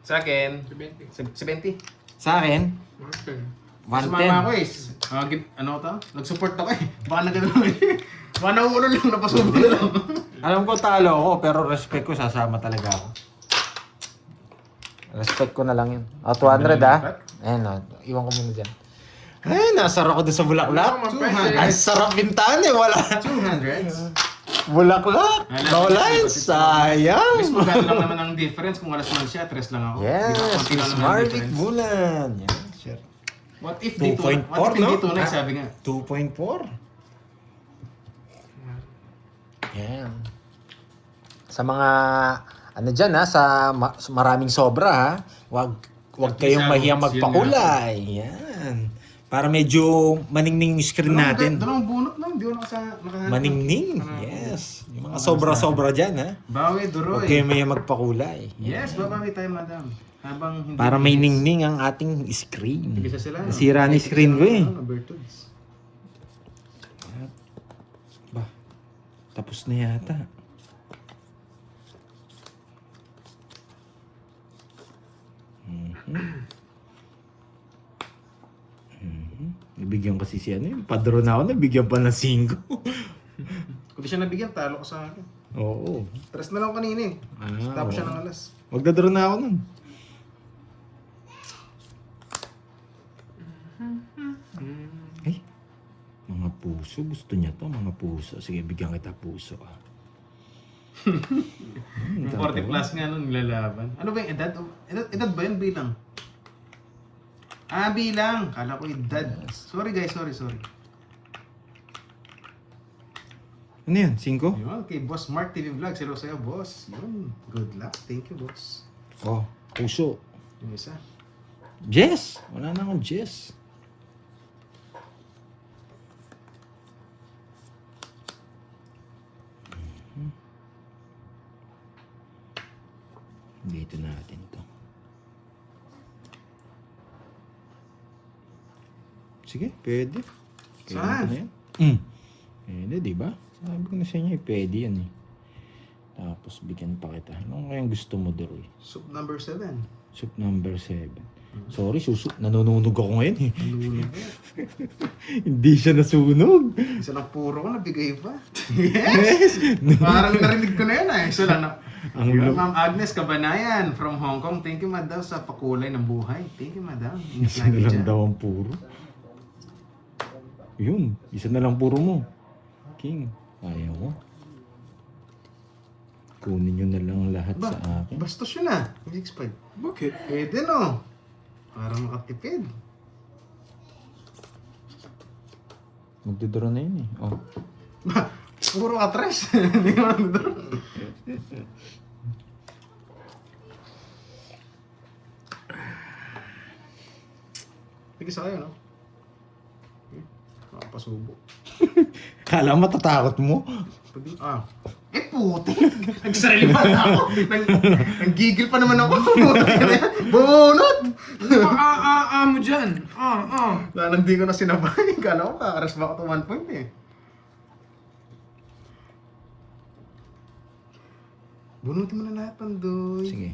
Speaker 1: Sa akin,
Speaker 2: 70.
Speaker 1: 70.
Speaker 3: Sa akin,
Speaker 2: 110.
Speaker 1: Sumama ako eh. Ano to? Nag-support ako eh. Baka na gano'n eh. Baka nauulol lang, napasubo na lang.
Speaker 3: alam ko talo ako, pero respect ko, sasama talaga ako. Respect ko na lang yun. 200 Ayan iwan ko muna dyan. Ay, nasarap ako dun sa bulaklak. Ang sarap bintahan eh, wala.
Speaker 1: 200.
Speaker 3: Bulaklak. No lines, sayang.
Speaker 1: Miss mo lang naman ang difference kung alas man siya, 3 lang ako.
Speaker 3: Yes,
Speaker 1: Di ba, konti lang naman ang
Speaker 3: Marvic
Speaker 1: difference.
Speaker 3: Bulan. Yan, sure.
Speaker 1: What if dito?
Speaker 3: 2.4,
Speaker 1: What if
Speaker 3: no?
Speaker 1: dito na sabi nga?
Speaker 3: 2.4. Yan. Sa mga ano dyan sa maraming sobra wag kayong mahiyang magpakulay. Yan. Para medyo maningning yung screen natin.
Speaker 1: Dalawang bunot lang, di ko nakahanap.
Speaker 3: Maningning. Yes. Yung mga sobra-sobra dyan
Speaker 1: Bawi,
Speaker 3: Huwag
Speaker 1: duroy.
Speaker 3: kayong mahiyang magpakulay.
Speaker 1: Yes, babawi tayo, madam. Habang hindi
Speaker 3: Para may
Speaker 1: bilis.
Speaker 3: ningning ang ating screen.
Speaker 1: Isa sila.
Speaker 3: Nasira ni screen ko eh.
Speaker 1: Bertuds.
Speaker 3: Ba, tapos na yata. Nabigyan kasi si ano padro na ako, nabigyan pa ng 5.
Speaker 1: Kung di siya nabigyan, talo ko sa akin.
Speaker 3: Oo.
Speaker 1: 3 na lang ako kanina eh. Tapos siya
Speaker 3: oo.
Speaker 1: ng alas.
Speaker 3: Magdadro na ako nun. Ay, mga puso. Gusto niya to, mga puso. Sige, bigyan kita puso.
Speaker 1: Yung 40 plus nga nun nilalaban. Ano ba yung edad? Edad ba yun? Bilang? Bilang! Kala ko edad. Sorry guys, sorry.
Speaker 3: Ano yan? 5?
Speaker 1: Yun, kay Boss Mark TV Vlog. Hello sa'yo, boss. Yun, good luck. Thank you, boss.
Speaker 3: Oh, puso.
Speaker 1: Yung isa.
Speaker 3: Jess! Wala na akong Jess. Dito natin to. Sige, pwede.
Speaker 1: Saan?
Speaker 3: Pwede na yan. Pwede, di ba? Sabi ko na sa inyo, pwede yan eh. Tapos bigyan pa kita. Ano kayang gusto mo, Deroy?
Speaker 1: Soup number 7.
Speaker 3: Soup number 7. Sorry, nanununog ako ngayon eh.
Speaker 1: Nalulog.
Speaker 3: Hindi siya nasunog.
Speaker 1: Isa lang puro ko, nabigay pa. Yes! Parang narinig ko na yun eh. Isa lang na.
Speaker 3: Ang
Speaker 1: Yun,
Speaker 3: lo-
Speaker 1: Ma'am Agnes Kabanayan from Hong Kong. Thank you, madam, sa pakulay ng buhay. Thank you, madam. Ingat
Speaker 3: Isa
Speaker 1: lagi
Speaker 3: na lang
Speaker 1: dyan.
Speaker 3: daw ang puro. Yun, isa na lang puro mo. King, ayaw mo. Kunin nyo na lang lahat
Speaker 1: Ba,
Speaker 3: sa akin.
Speaker 1: bastos yun ah. Hindi expired.
Speaker 2: Bakit?
Speaker 1: Pwede no. Para makatipid.
Speaker 3: Magdodoro na yun eh. Oh.
Speaker 1: Ba, Puro atres. Hindi ko nag-draw. Tigis kayo, no? Nakapasubo.
Speaker 3: Kala mo matatakot mo?
Speaker 1: Puti. Nagsarili pa na ako. Nanggigil pa naman ako. Bunot!
Speaker 2: Mo dyan.
Speaker 1: Lalo hindi ko na sinabay. Kala ko kakaras ba ako to 1 point eh. Bunutin mo na lahat, Pandoy.
Speaker 3: Sige.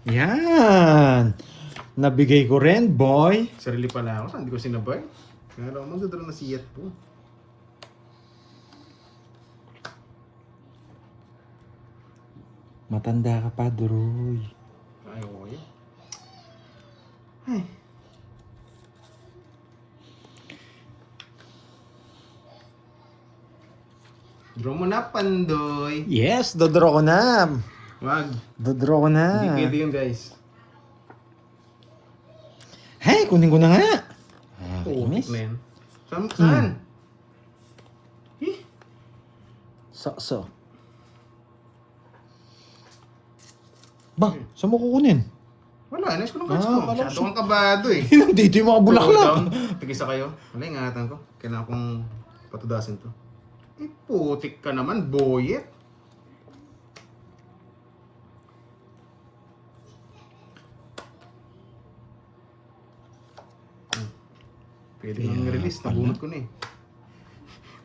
Speaker 3: Yan! Nabigay ko rin, boy.
Speaker 1: Sarili pala ako. Saan hindi ko sinabay? Kaya ako magdadala na siyat po.
Speaker 3: Matanda ka pa, Duroy.
Speaker 1: Ay, oo yan. Ay. Draw mo na, Pandoy.
Speaker 3: Yes, dodraw ko na.
Speaker 1: Wag.
Speaker 3: Dodraw ko na.
Speaker 1: Hindi pwede yun, guys.
Speaker 3: Hey, kunin ko na nga.
Speaker 1: Putik na yan. Saan?
Speaker 3: So. Ba, saan mo kukunin?
Speaker 1: Wala, nais ko ng cards
Speaker 3: Ah,
Speaker 1: ko.
Speaker 3: wala
Speaker 1: Masyado
Speaker 3: ko
Speaker 1: kang kabado eh.
Speaker 3: Dito yung mga bulaklak.
Speaker 1: Tigisa kayo. Wala, ingatan ko. Kailangan kong patudasin to. Eh, putik ka naman, boyet. Pwede nang release. Nabunot ko na eh.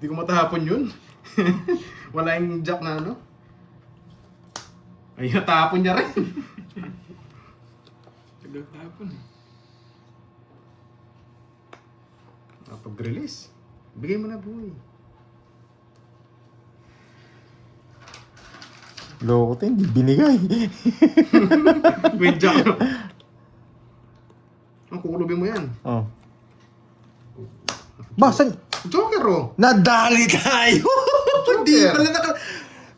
Speaker 1: Hindi ko matahapon yun. Wala yung jack na ano. Ay, natapon niya rin.
Speaker 2: Tagal tapon.
Speaker 1: Pag-release. Bigay mo na, boy.
Speaker 3: Loko to, hindi binigay.
Speaker 1: Wait, jack. Ang kukulubin mo yan.
Speaker 3: Oh. Ba, saan?
Speaker 1: Joker, oh.
Speaker 3: Nadali tayo! Hindi
Speaker 1: Joker.
Speaker 3: pala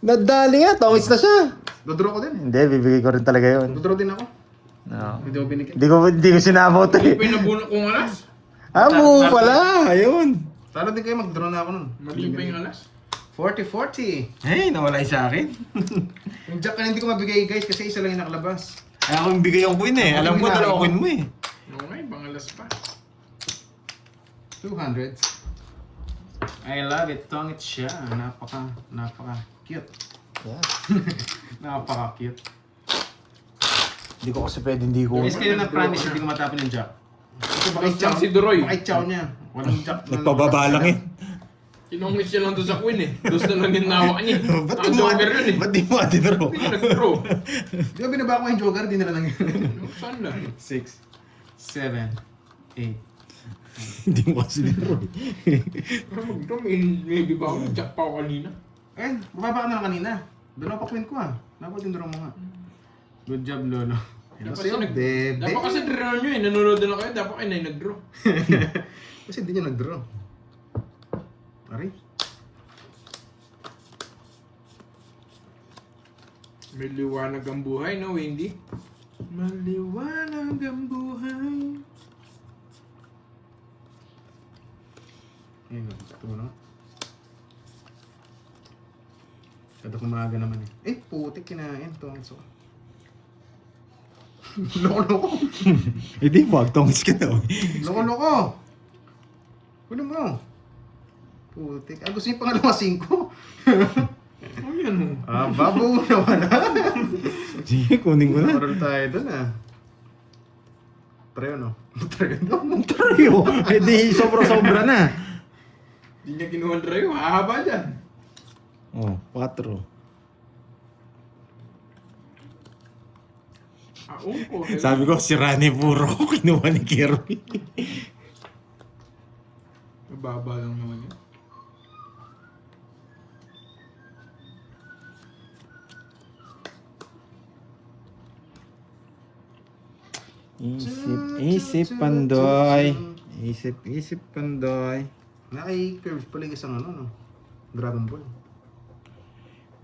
Speaker 3: nadali nga, tongits na siya.
Speaker 1: Dodraw ko din.
Speaker 3: Hindi, bibigay ko rin talaga yun.
Speaker 1: Dodraw din ako.
Speaker 3: No.
Speaker 1: Hindi ko binigyan.
Speaker 3: Hindi ko sinabot eh.
Speaker 2: Pinabunok kong alas.
Speaker 3: Amo pala, ayun.
Speaker 1: Talo din kayo, mag-draw na ako nun.
Speaker 2: Mali pa yung alas.
Speaker 1: 40-40.
Speaker 3: Hey, nawala yung sa akin.
Speaker 1: Yung jack na hindi ko mabigay, guys, kasi isa lang yung nakalabas.
Speaker 3: Ay, ako yung bigay yung queen eh. Alam ko, dalawa queen mo eh.
Speaker 2: Okay, pang alas pa.
Speaker 1: 200. I love it. Tongit siya. Napaka-cute.
Speaker 3: Yeah.
Speaker 1: Napaka-cute.
Speaker 3: Hindi ko kasi pwede hindi ko.
Speaker 1: Guys, kayo na promise, hindi ko matapon yung jack. Kasi baka
Speaker 2: Basta si Duroy.
Speaker 1: Baka chow niya. Walang jack.
Speaker 3: Nagpababa lang eh.
Speaker 2: Kinongis siya lang doon sa queen eh. Doon na lang yung nawa niya.
Speaker 3: Ba't
Speaker 2: Ang
Speaker 3: di mo
Speaker 2: joker yun eh.
Speaker 3: Ba't di mo atidro?
Speaker 2: Hindi nag-draw.
Speaker 1: Di ba binaba ko yung joker, di nila lang yun.
Speaker 2: Saan na?
Speaker 1: 6, 7, 8.
Speaker 3: Hindi mo kasi dinro.
Speaker 2: Pero mag-draw, may diba ako? Jack pa ako kanina.
Speaker 1: Eh, bababa ka na lang kanina. Dalawa pa queen ko ah. Dapat yung draw mo nga. Good job, Lolo. Hello
Speaker 2: Dapat
Speaker 1: sa'yo,
Speaker 2: kasi
Speaker 1: bebe.
Speaker 2: Dapat kasi draw nyo eh. Nanonood na kayo. Dapat kayo na yung nag-draw.
Speaker 1: Kasi hindi niya nag-draw. Aray.
Speaker 2: May liwanag ang buhay, no, Wendy? Maliwanag ang buhay.
Speaker 1: Ayun, ito mo na. Kada kumaga naman eh. Eh, putik kinain to. So. Loko-loko.
Speaker 3: Hindi, wag tongits ka daw.
Speaker 1: Loko-loko. Kuno mo. Putik. Ah, gusto niyo pangalawa 5?
Speaker 2: Oh, yan oh.
Speaker 1: Ah, babo na wala.
Speaker 3: Sige, kunin ko na.
Speaker 1: Parang tayo dun ah. Treo no? Treo no?
Speaker 3: Tayo. Eh di, sobra-sobra na.
Speaker 2: Hindi niya kinuha ang draw. Hahaba dyan.
Speaker 3: Oh, 4.
Speaker 2: Ko.
Speaker 3: Sabi ko, si Rani puro kinuha ni Kirby.
Speaker 2: Mababa lang naman yun.
Speaker 3: Isip, Pandoy. Isip, Pandoy.
Speaker 1: Naka-curves pala yung isang ano no? Dragon Ball.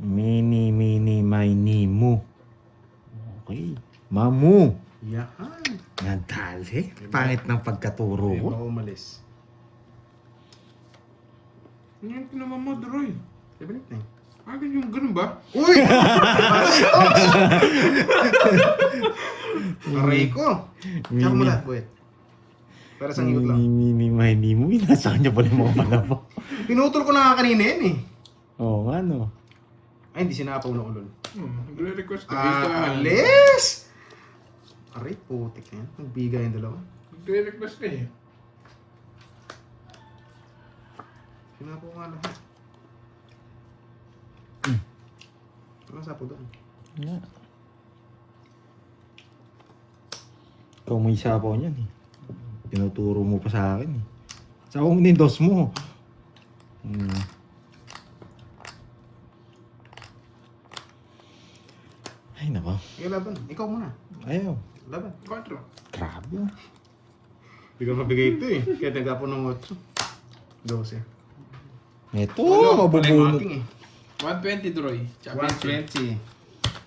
Speaker 3: Mini, mini, mu. Okay. Mamu.
Speaker 1: Yahan.
Speaker 3: Nadali. Pangit ng pagkaturo
Speaker 1: Ayun
Speaker 3: ko.
Speaker 1: ako umalis.
Speaker 2: Ano yung pinamamod, Roy?
Speaker 1: 7-8 na eh.
Speaker 2: Akin yung ganun ba?
Speaker 1: Uy! Aray ko. Tsaka mo lahat, Boyet. Para sa ikot lang.
Speaker 3: Hindi mo. Nasa kanya pala yung mga palapo.
Speaker 1: Pinutol ko na nga kanina yan eh.
Speaker 3: Oo nga, no.
Speaker 1: Ay, hindi sinapaw na ulol.
Speaker 2: Nagre-request ka. Ika.
Speaker 1: Alis! Aray, putik na yan. Nagbigay yung dalawa.
Speaker 2: Nagre-request ka eh.
Speaker 1: Sinapaw nga lahat. Ano sapo doon?
Speaker 3: Yeah. Ikaw may sapaw niyan eh. Tinuturo mo pa sa akin eh. Sapaw mo din dos mo. Ay nako.
Speaker 1: Ikaw laban. Ikaw muna.
Speaker 3: Ayaw.
Speaker 1: Laban.
Speaker 2: 4.
Speaker 3: Grabe.
Speaker 1: Hindi ka mabigay ito eh. Kaya nagkapo ng 8. 12.
Speaker 3: Ito,
Speaker 1: Wala
Speaker 3: mabubunot.
Speaker 1: yung aking eh.
Speaker 2: 120, Roy. Tsaka
Speaker 1: 120.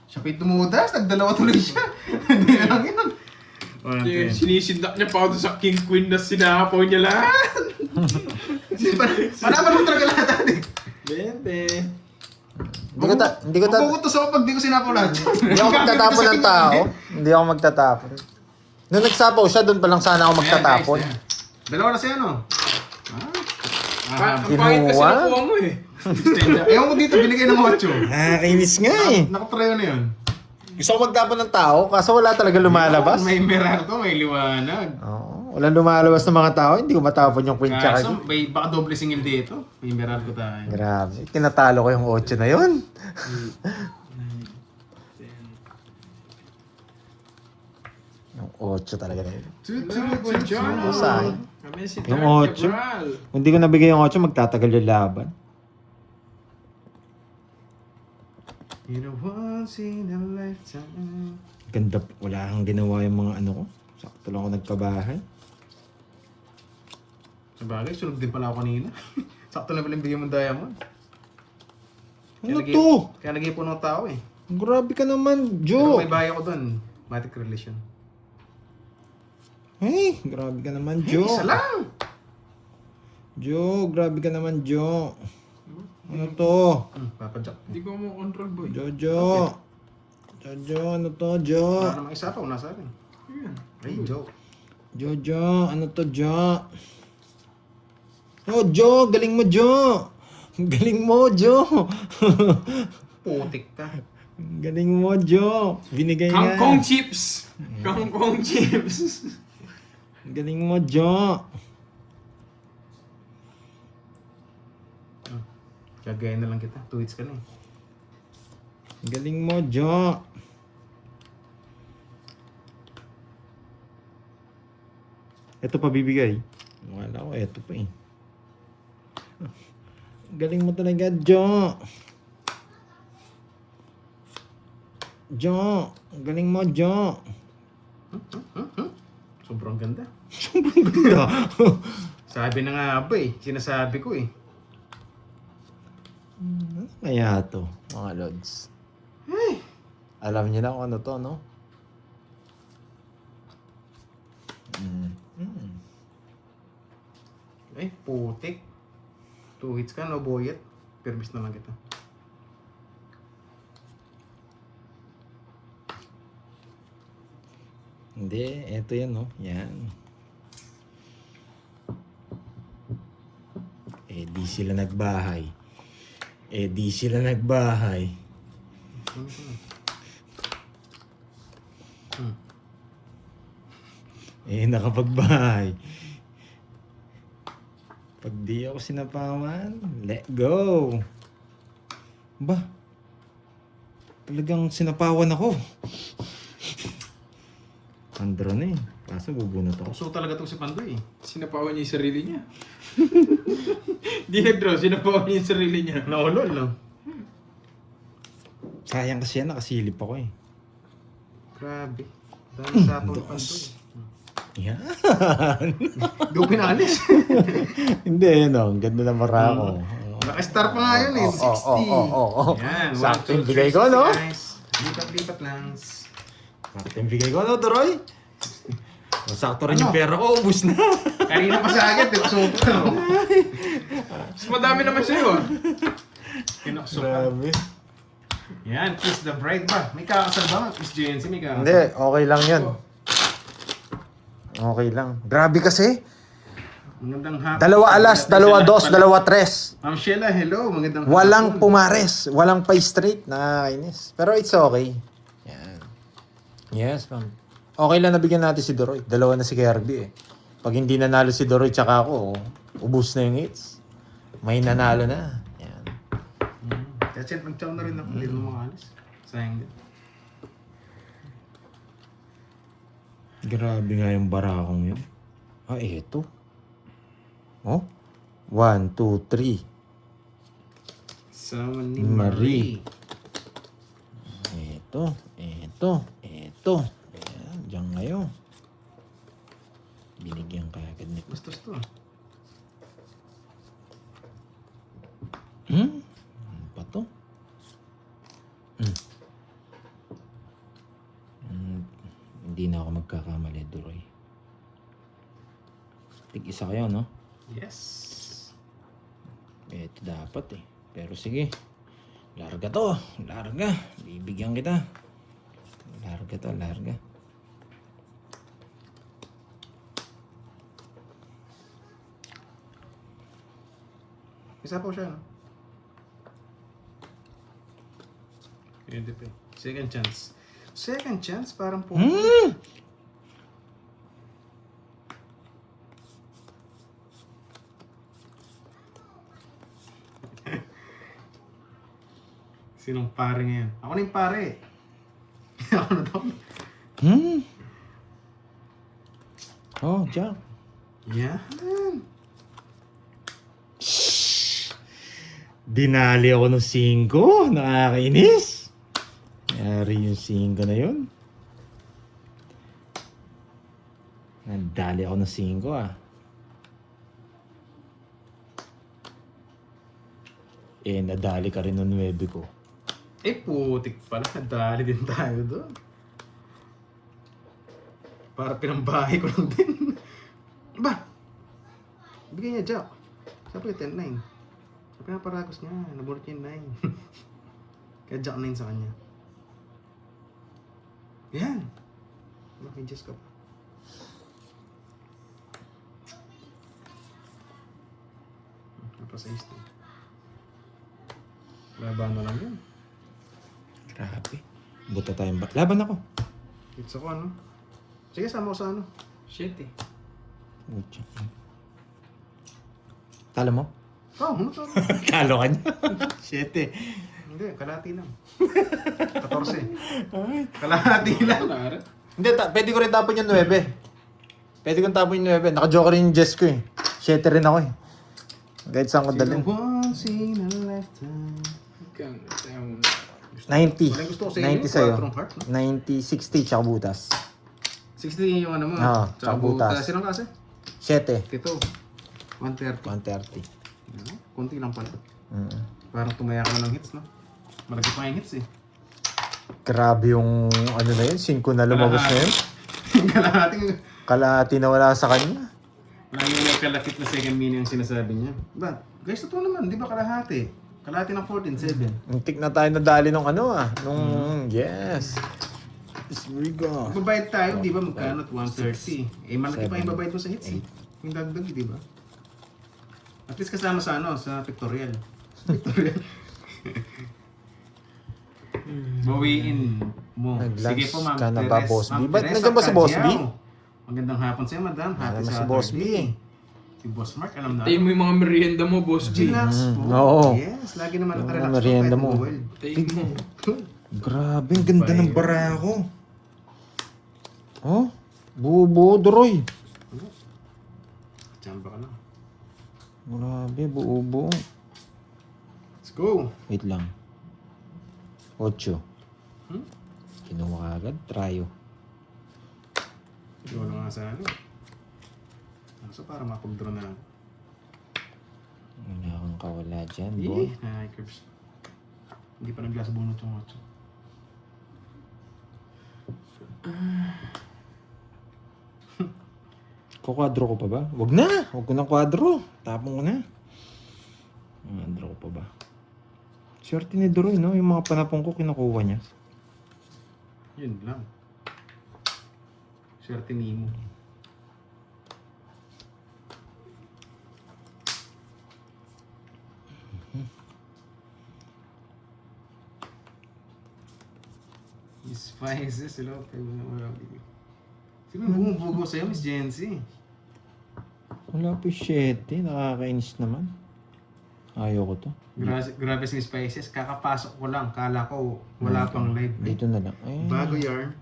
Speaker 1: Siya pa'y tumudas. Nagdalawa tuloy siya. Hindi na lang yun.
Speaker 2: Sinisindak niya pa ako sa King Queen na sinahapaw niya lahat.
Speaker 1: Panaman mo talaga lahat eh.
Speaker 2: 20.
Speaker 3: Hindi ko
Speaker 1: Mabukutos ako pag di ko sinapaw lahat.
Speaker 3: Hindi ako magtatapon ng tao. Hindi ako magtatapon. Nung nagsapaw siya, doon pa lang sana ako magtatapon.
Speaker 1: Dalawa na siya no?
Speaker 2: Ang pangit kasi
Speaker 3: Kinuha?
Speaker 2: nakuha mo eh.
Speaker 1: Ewan ko dito, binigay ng 8.
Speaker 3: Nakakainis nga eh.
Speaker 1: Nakatrayo na yun.
Speaker 3: Gusto ko magtapon ng tao, kaso wala talaga lumalabas.
Speaker 1: May Meralco, may liwanag.
Speaker 3: Oo, walang lumalabas ng mga tao, hindi ko matapon yung queen tsaka.
Speaker 1: Kaso, may baka doble singil dito. May Meralco tayo.
Speaker 3: Grabe, tinatalo ko yung 8 na yun. Yung 8 talaga na yun. Sayang. Yung 8. Kung di ko nabigay yung 8, magtatagal yung laban.
Speaker 1: You know, once in a lifetime.
Speaker 3: Ganda, wala kang ginawa yung mga ano ko. Sakto lang ako nagkabahay.
Speaker 1: Sabagay, sunod din pala ako kanina. Sakto na pala yung bigyan mong diamond.
Speaker 3: Ano to?
Speaker 1: Kaya naging puno ng tao eh.
Speaker 3: Grabe ka naman,
Speaker 1: Pero
Speaker 3: Jo.
Speaker 1: may bahay ako doon. Matic relation.
Speaker 3: Hey, grabe ka naman, Jo.
Speaker 1: Isa lang!
Speaker 3: Jo, grabe ka naman, Jo. Ano to?
Speaker 1: Papadyak.
Speaker 2: Hindi ko mo control, boy.
Speaker 3: Jojo. Jojo, ano to, Jo?
Speaker 1: Wala namang isa pa, una sa akin.
Speaker 2: Ayan.
Speaker 1: Ay, joke.
Speaker 3: Jojo, ano to, Jo? Oh, Jo, galing mo, Jo. Galing mo, Jo.
Speaker 1: Putik ka.
Speaker 3: Galing mo, Jo. Binigay nga.
Speaker 2: Kangkong chips! Kangkong chips!
Speaker 3: Galing mo, Jo.
Speaker 1: Gagaya na lang kita. 2 hits ka na eh.
Speaker 3: Galing mo, Jo. Ito pa bibigay. Wala ko, ito pa eh. Galing mo talaga, Jo. Jo, galing mo, Jo.
Speaker 1: Sobrang ganda.
Speaker 3: Sobrang ganda.
Speaker 1: Sabi na nga ba eh. Sinasabi ko eh.
Speaker 3: Ano kaya to, mga lods? Alam niyo na kung ano to, no?
Speaker 1: Ay, putik. 2 hits ka, no boyet. Permis na lang kita.
Speaker 3: Hindi, eto yan, no? Yan. Di sila nagbahay. Di sila nagbahay. Nakapagbahay. Pag di ako sinapawan, let go. Ba? Talagang sinapawan ako. Andro na eh. Kaso bubunot ako.
Speaker 1: So talaga to si Pandoy eh.
Speaker 2: Sinapawan niya yung sarili niya. Di nag-draw, sinapawan niya yung sarili niya.
Speaker 1: Naulol lang.
Speaker 3: Sayang kasi yan, nakasilip ako eh.
Speaker 1: Grabe. Dami sa atong Pandoy.
Speaker 3: Yan.
Speaker 1: Di ko pinalis.
Speaker 3: Hindi, no. Ang ganda ng mara ko.
Speaker 1: Naka-star pa nga yun eh. 60. Yan.
Speaker 3: Sakto
Speaker 1: 1,
Speaker 3: yung
Speaker 1: 2,
Speaker 3: bigay
Speaker 1: 3,
Speaker 3: ko, no?
Speaker 1: guys. Lipat-lipat lang.
Speaker 3: Sakto yung bigay ko, no, Toroy? Sakto rin yung pera ko, ubus na.
Speaker 1: Kanina pa sa akin, super.
Speaker 2: Mas madami naman sa'yo ah.
Speaker 1: Pinaksukan. Yan, Kiss the Bride ba? May kakasal ba? Kiss JNC, may kakasal.
Speaker 3: Hindi, okay lang yan. Okay lang. Grabe kasi.
Speaker 1: Magandang hapon.
Speaker 3: Dalawa alas, dalawa dos, dalawa tres.
Speaker 1: Ma'am Sheila, hello. Magandang
Speaker 3: Walang
Speaker 1: hapon.
Speaker 3: pumares, walang pa straight. Nakakainis. Pero it's okay. Yan. Yes, ma'am. Okay lang nabigyan natin si Doroy. Dalawa na si Kirby eh. Pag hindi nanalo si Doroy tsaka ako, ubus na yung hits. May nanalo na. Yan.
Speaker 1: Kasi nag-chow na rin ako. Hindi mo makalis. Sayang din.
Speaker 3: Grabe nga yung barakong yun. Ah, eto. Oh? 1, 2, 3.
Speaker 1: Sama ni
Speaker 3: Marie.
Speaker 1: Marie.
Speaker 3: Eto. Ayan, diyan ngayon. Binigyan ka agad nito.
Speaker 1: Bastos to.
Speaker 3: Ano pa to? Hindi na ako magkakamali, Duroy. Tig-isa kayo, no?
Speaker 1: Yes.
Speaker 3: Ito dapat eh. Pero sige. Larga to. Larga. Bibigyan kita. Larga to, larga.
Speaker 1: Isa po siya, no? Hindi pa. Second chance. Second chance? Parang po. Sinong pare ngayon? Ako na yung pare. Ako na to.
Speaker 3: Oh, Jack.
Speaker 1: Yan.
Speaker 3: Dinali ako ng 5. Nakakainis. Yari yung 5 na yun. Nadali ako ng 5 ah. Eh, nadali ka rin ng 9 ko.
Speaker 1: Eh, putik pala. Nadali din tayo doon. Para pinambahay ko lang din. Ba? Bigyan niya, Jack. Sabi ko, 10-9. Sabi nga paragos niya. Nabunot niya yung 9. Kaya Jack 9 sa kanya. Yan. May Diyos ka pa. Napasa is to. Laban na lang yun.
Speaker 3: Grabe. Buta tayong ba? Laban ako.
Speaker 1: It's ako ano. Sige, sama ko sa ano.
Speaker 2: Shit eh.
Speaker 3: Ucha. Talo mo?
Speaker 1: Oh, ano to?
Speaker 3: Talo ka niya. 7.
Speaker 1: Hindi, kalahati lang. 14. Kalahati lang.
Speaker 2: Wala rin.
Speaker 3: Hindi, pwede ko rin tapon yung 9. Pwede ko tapon yung 9. Naka-joker rin yung Jess ko eh. 7 rin ako eh. Kahit saan ko dalhin.
Speaker 1: Once in a lifetime.
Speaker 3: 90.
Speaker 1: Walang gusto ko sa inyo,
Speaker 3: 90 sa'yo.
Speaker 1: quattrong heart, no?
Speaker 3: 90, 60, tsaka butas.
Speaker 1: 60 yung ano mo.
Speaker 3: Oo, tsaka butas.
Speaker 1: Sinong kasi?
Speaker 3: 7.
Speaker 1: Ito. 130.
Speaker 3: 130.
Speaker 1: Kunti lang pala.
Speaker 3: Mm.
Speaker 1: Parang tumaya ka na ng hits, no? Malaki pa yung hits eh.
Speaker 3: Grabe yung ano na yun, 5 na lumabas na yun.
Speaker 1: Kalahati.
Speaker 3: Kalahati na wala sa kanya.
Speaker 1: Lagi may kalakit na second meaning ang sinasabi niya. Ba? Guys, totoo naman. Di ba kalahati? Kalahati ng 14, 7.
Speaker 3: Muntik na tayo nadali nung ano ah. Nung, yes. It's Riga.
Speaker 1: Babayad tayo, di ba? Magkano? 130. Eh, malaki pa yung babayad mo sa hits eh. Yung dagdag, di ba? At least kasama sa ano, sa pictorial. Pictorial. Bawiin mo.
Speaker 3: Nag-lunch
Speaker 1: Sige po, Ma'am
Speaker 3: ka na ba,
Speaker 1: Teres.
Speaker 3: Boss B?
Speaker 1: Ma'am
Speaker 3: Ba't
Speaker 1: Teresa
Speaker 3: nandiyan ba si Boss B?
Speaker 1: Cadyao. Magandang hapon sa'yo, madam. Happy
Speaker 3: Alam mo si
Speaker 1: Saturday.
Speaker 3: Boss B eh.
Speaker 1: Si Boss Mark, alam na.
Speaker 2: Tayo mo yung mga merienda mo, Boss G.
Speaker 1: Relax po.
Speaker 3: Oo.
Speaker 1: Yes, lagi naman
Speaker 3: Yung
Speaker 1: nakarelax po.
Speaker 3: merienda
Speaker 1: kahit
Speaker 3: mo.
Speaker 1: buwel.
Speaker 2: Tayo mo.
Speaker 3: Grabe, ang ganda ng barako. Oh, buo-buo, Doroy.
Speaker 1: Chamba ka na.
Speaker 3: Grabe, buo-buo.
Speaker 1: Let's go.
Speaker 3: Wait lang. 8.
Speaker 1: Hmm?
Speaker 3: Kinuha ka agad, tryo.
Speaker 1: Hindi ko na nga sa ano. So, para mapag-draw na lang.
Speaker 3: Wala akong kawala dyan, boy.
Speaker 1: Ay, curves. Hindi pa nag-glass bunot yung 8.
Speaker 3: Kukwadro ko pa ba? Wag na! Wag ko na kwadro. Tapon ko na. Kwadro ko pa ba? Swerte ni Doroy, no? Yung mga panapong ko, kinukuha niya.
Speaker 1: Yun lang. Swerte ni mo. Spices, hello. Sino bumubugo sa'yo, Miss Jency?
Speaker 3: Wala pa 7. Nakakainis naman. Ayaw ko to.
Speaker 1: Grabe si Spices, kakapasok ko lang. Kala ko wala pang live.
Speaker 3: Dito na lang. Ay,
Speaker 1: Bago yarn.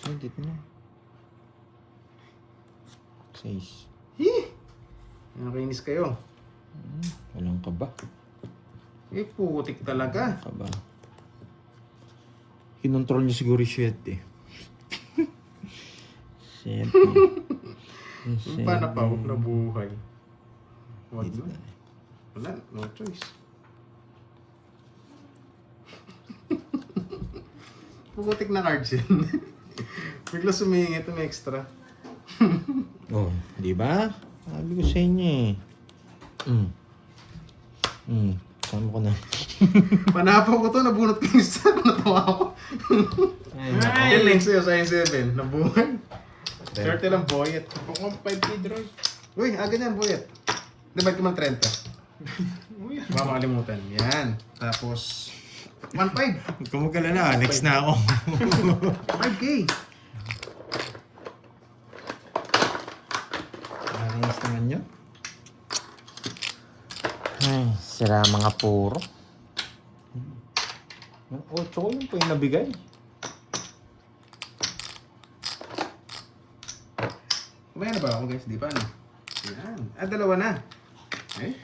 Speaker 3: ay, dito na. 6.
Speaker 1: Nakainis kayo.
Speaker 3: Walang kaba.
Speaker 1: Eh, putik talaga.
Speaker 3: Kaba. Kinontrol niya siguro yung 7. 7.
Speaker 1: Yung panapaw na buhay. Wag na. Wala, no choice. Putik na cards yan. Bigla sumingit ng extra.
Speaker 3: Oh, di ba? Sabi ko sa inyo eh. Sama ko na.
Speaker 1: Panapaw ko to, nabunot ko yung isa. Natawa ako. Yan lang sa'yo sa 7. Nabuhay. Swerte lang, boyet.
Speaker 2: Ako 5K Droy.
Speaker 1: Uy, ganyan, boyet. Divide ko ng 30. Baka makalimutan. Yan. Tapos, 1.5.
Speaker 3: Huwag ka magkalala. Next na ako.
Speaker 1: 5K.
Speaker 3: Nakakainis naman yun. Ay, sira mga puro. Yung 8 ko yun pa yung nabigay.
Speaker 1: Kumain na ba ako guys? Di pa ano? Yan. Dalawa na. Eh?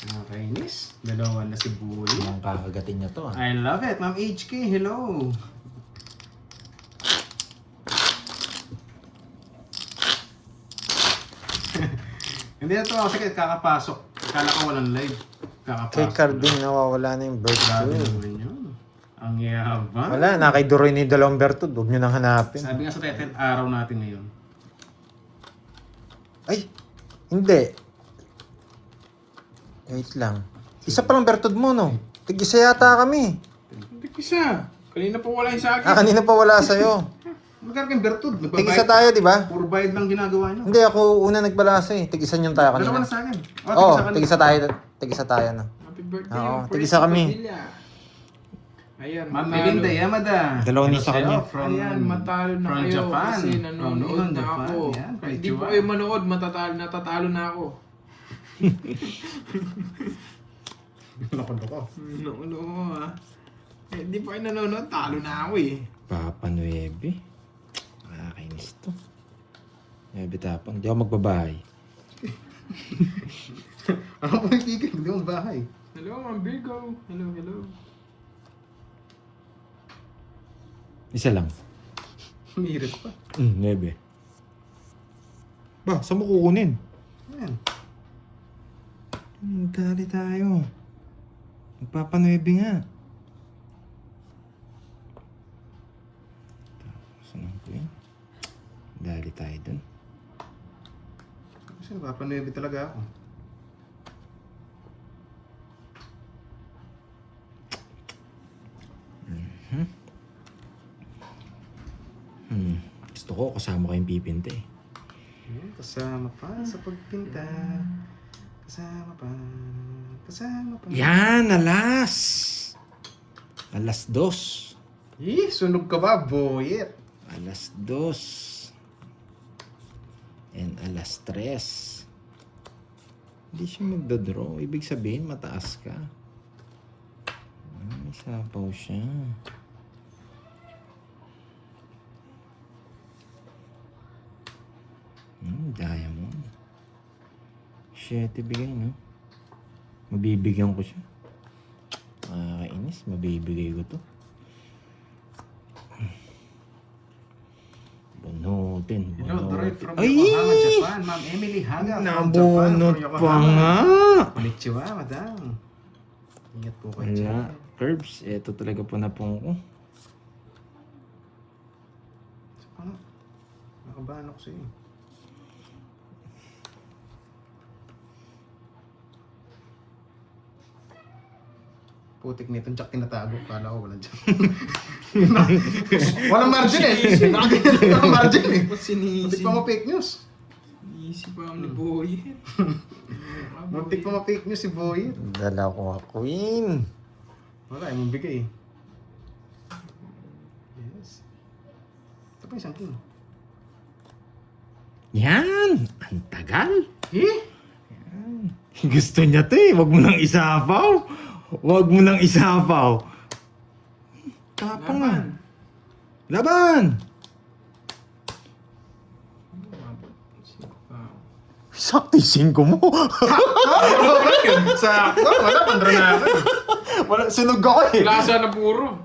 Speaker 1: Nakakainis. Dalawa na si Bully.
Speaker 3: Ang kakagatin niya to ah.
Speaker 1: I love it. Ma'am HK, hello. Hindi na to ako sakit. Kakapasok. Kala ko walang live. Kakapasok.
Speaker 3: Kay Carding nawawala na yung
Speaker 1: Grabe
Speaker 3: birthday.
Speaker 1: naman yun. Ang yabang.
Speaker 3: Wala, na kay Doroy ni dalawang bertud. Huwag nyo nang hanapin.
Speaker 1: Sabi nga sa title, araw natin ngayon.
Speaker 3: Ay, hindi. Wait lang. Isa palang bertud mo, no? Tig-isa yata kami.
Speaker 2: Hindi ko isa. Kanina pa wala yung sa akin.
Speaker 3: Kanina pa wala sa'yo.
Speaker 1: Magkano kayong bertud?
Speaker 3: Tig-isa tayo, di ba?
Speaker 1: Puro bayad lang ginagawa nyo.
Speaker 3: Hindi, ako una nagbalasa eh. Tig-isa nyo tayo
Speaker 1: Dalawa
Speaker 3: kanina.
Speaker 1: na sa akin.
Speaker 3: Oo,
Speaker 1: tigisa ka na.
Speaker 3: tig-isa tayo. Tig-isa tayo na.
Speaker 2: Happy birthday.
Speaker 3: Oo,
Speaker 2: yung
Speaker 3: tig-isa
Speaker 2: first
Speaker 3: kami.
Speaker 2: Padilla. Ayan,
Speaker 1: Ma'am
Speaker 2: matalo.
Speaker 1: Melinda Yamada.
Speaker 3: Dalawa ni sa
Speaker 1: Hello
Speaker 3: kanya.
Speaker 1: sa'yo From,
Speaker 2: Ayan, matalo na
Speaker 1: from
Speaker 2: kayo
Speaker 1: Japan.
Speaker 2: kasi
Speaker 1: From
Speaker 2: nanonood na
Speaker 1: Japan.
Speaker 2: ako.
Speaker 1: Yan,
Speaker 2: Kaya hindi po
Speaker 1: konnichiwa.
Speaker 2: kayo manood, natatalo na ako.
Speaker 1: Loko-loko.
Speaker 2: Nakulo ko ha. Eh, hindi pa kayo nanonood, talo na ako eh.
Speaker 3: Papa 9. Nakakainis to. 9 tapang. Di ako magbabahay.
Speaker 1: Ako po yung tigil, hindi mo bahay.
Speaker 2: Hello, Ma'am Virgo. Hello, hello.
Speaker 3: Isa lang.
Speaker 1: Umirit pa.
Speaker 3: 9. Ba, saan mo kukunin?
Speaker 1: Ayan.
Speaker 3: Dali tayo. Magpapa 9 nga. Saan ko yun? Dali tayo dun.
Speaker 1: Kasi napapanuwi talaga ako.
Speaker 3: Gusto ko kasama kayong pipinte.
Speaker 1: Ayan, kasama pa sa pagpinta. Kasama pa. Kasama pa.
Speaker 3: Yan, alas! Alas 2.
Speaker 1: Sunog ka ba, boyet?
Speaker 3: Alas 2. And alas 3. Hindi siya magdodraw. Ibig sabihin, mataas ka. May sapaw siya. Diamond. 7 bigay, no? Mabibigyan ko siya. Nakakainis. Mabibigay ko to. Bunutin.
Speaker 1: Hello, Droid from
Speaker 3: Ay!
Speaker 1: Yokohama, Japan. Ma'am Emily Haga from Japan.
Speaker 3: Nabunot
Speaker 1: from
Speaker 3: pa
Speaker 1: Yokohama.
Speaker 3: nga.
Speaker 1: Konnichiwa, madam. Ingat po kayo
Speaker 3: Wala.
Speaker 1: dyan.
Speaker 3: Curbs. Ito talaga po na pong ko.
Speaker 1: Nakabahan ako sa'yo. Putik nito, jack tinatago. Kala ko walang jack. Walang margin eh. Nakaganyan lang walang margin eh.
Speaker 2: Ba't sinisi?
Speaker 1: Muntik pa ma-fake news.
Speaker 2: Sinisi pa ni Boy.
Speaker 1: Muntik pa ma-fake news si Boy.
Speaker 3: Dala ko queen.
Speaker 1: Wala, ay mong bigay eh. Yes. Ito pa isang king.
Speaker 3: Yan! Ang tagal!
Speaker 1: Eh?
Speaker 3: Gusto niya to eh. Wag mo nang isapaw. Wag mo nang isapaw. Tapang nga. Laban! Sakto yung 5 mo.
Speaker 1: Sakto, wala, pandra na ako.
Speaker 3: Wala, sunog ako eh.
Speaker 2: Lasa na puro.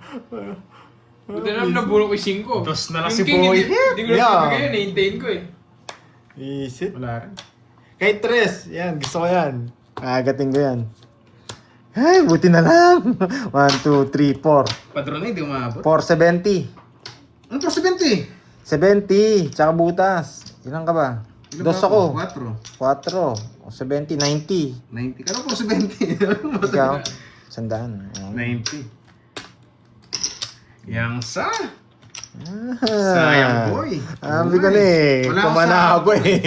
Speaker 2: Buti na naburo ko yung 5.
Speaker 1: Dos na lang
Speaker 2: Yung
Speaker 1: si
Speaker 2: king,
Speaker 1: Boy.
Speaker 2: Hindi ko na
Speaker 3: Yeah.
Speaker 2: bibigay yun, hintayin ko eh.
Speaker 3: Isit.
Speaker 1: Wala rin.
Speaker 3: Kay Tres. Yan, gusto ko yan. Agating ko yan. Ay, buti na lang. 1, 2, 3, 4.
Speaker 1: Padron na, hindi umabot.
Speaker 3: 470.
Speaker 1: Ano to, 70?
Speaker 3: 70. Tsaka butas. Ilan ka ba? Dos ako.
Speaker 1: 4.
Speaker 3: 4. O 70, 90.
Speaker 1: 90. Kano po 70?
Speaker 3: Ikaw? 100. Ayan.
Speaker 1: 90. Yang sa.
Speaker 3: Ah.
Speaker 1: Sayang boy.
Speaker 3: Sabi ko na eh.
Speaker 1: Wala ako
Speaker 3: Kumana
Speaker 1: sa-
Speaker 3: ako eh.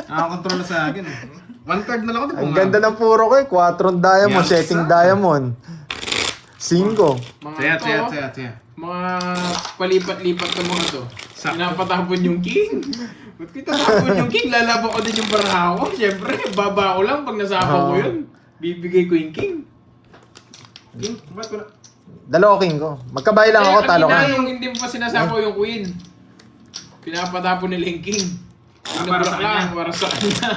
Speaker 1: Nakakontrol na sa akin eh. One card na lang ako, di
Speaker 3: Ang ganda ng puro ko eh. 4 diamond,
Speaker 1: Yan,
Speaker 3: setting
Speaker 1: sa-
Speaker 3: diamond. 5.
Speaker 2: Mga
Speaker 1: Saya,
Speaker 2: ito,
Speaker 1: saya.
Speaker 2: mga palipat-lipat na mga to.
Speaker 1: Sakto.
Speaker 2: Pinapatapon yung king. Ba't ko itatapon yung king? Lalaban ko din yung baraha ko. Siyempre, baba ko lang pag nasapaw ko yun. Bibigay ko yung king.
Speaker 1: King, ba't wala?
Speaker 3: Dalawa king ko. Magkabay lang ako, talo ka.
Speaker 2: Yung hindi mo pa sinasapaw yung queen. Pinapatapon nila yung king. Yung
Speaker 1: para sa
Speaker 2: nabulak lang,
Speaker 1: kanya.
Speaker 2: para sa kanya.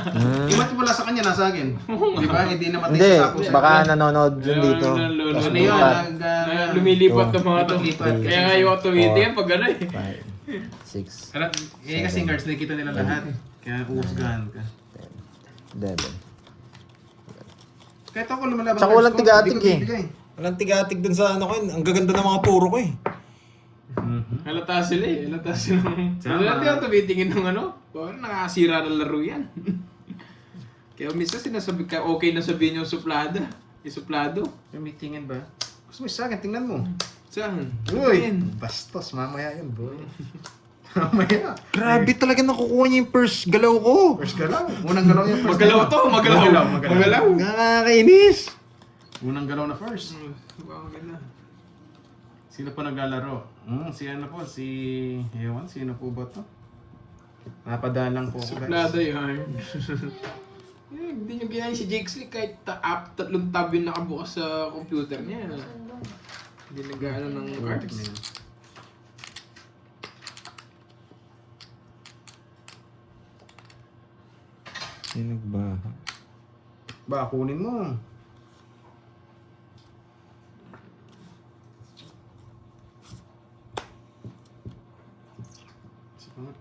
Speaker 1: Yung ba't wala sa kanya, nasa akin. Di ba? Hindi namatay
Speaker 3: Hindi,
Speaker 1: sa sapo.
Speaker 3: baka nanonood yun dito.
Speaker 2: Ano
Speaker 3: Tapos
Speaker 1: Ano yun?
Speaker 3: lipat.
Speaker 2: Lumilipat ng mga to.
Speaker 1: Lipat-lipat.
Speaker 2: Kaya nga yung tumitingin pag ano eh.
Speaker 3: 5, 6,
Speaker 1: Kasi cards nakikita nila lahat. Kaya uusgahan ka.
Speaker 3: 11.
Speaker 1: Kahit ako lumalaban
Speaker 3: Tsaka
Speaker 1: cards
Speaker 3: walang
Speaker 1: ko,
Speaker 3: tigatig
Speaker 1: hindi ko
Speaker 3: eh.
Speaker 1: bibigay.
Speaker 3: Walang tigatig dun sa ano ko yun. Ang gaganda ng mga puro ko eh.
Speaker 2: Halata sila eh. Halata sila.
Speaker 1: Tama.
Speaker 2: Halata yung tumitingin ng ano. Parang nakakasira ng laro yan. Kaya minsan sinasabi ka, okay na sabihin yung suplada. Isuplado.
Speaker 1: Yung may tingin ba? Gusto mo sa akin, tingnan mo.
Speaker 2: Saan?
Speaker 1: Uy!
Speaker 2: Ayan.
Speaker 1: Bastos, mamaya yun, boy. Mamaya.
Speaker 3: Grabe talaga nakukuha niya yung first galaw ko.
Speaker 1: First galaw. Unang galaw yung first.
Speaker 2: Magalaw to, magalaw. Magalaw.
Speaker 3: Nakakainis.
Speaker 1: Unang galaw na first.
Speaker 2: Bakit na?
Speaker 1: Sino pa naglalaro? Si ano po, si... Ewan, sino po ba to? Napadalang po ako,
Speaker 2: Suplada yun. Eh, hindi nyo ginaya si Jake Slick kahit 3 tab yung nakabukas sa computer niya. Hindi nag-ano ng
Speaker 1: Verdict
Speaker 2: cards.
Speaker 1: na yun.
Speaker 3: Sino nagbaha?
Speaker 1: Ba, kunin mo. Sige nga.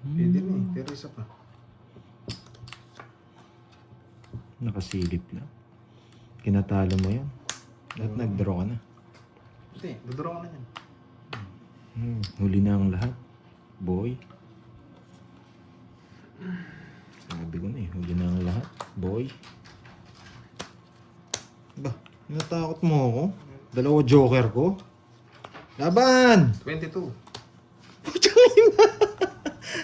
Speaker 1: Pwede na eh, pero isa pa.
Speaker 3: Nakasilip lang. Kinatalo mo yan. Lahat nag-draw ka na.
Speaker 1: Hindi, dodraw ko na yan.
Speaker 3: Huli na ang lahat. Boy. Sabi ko na eh, huli na ang lahat. Boy. Ba, natakot mo ako? 2 joker ko? Laban!
Speaker 1: 22.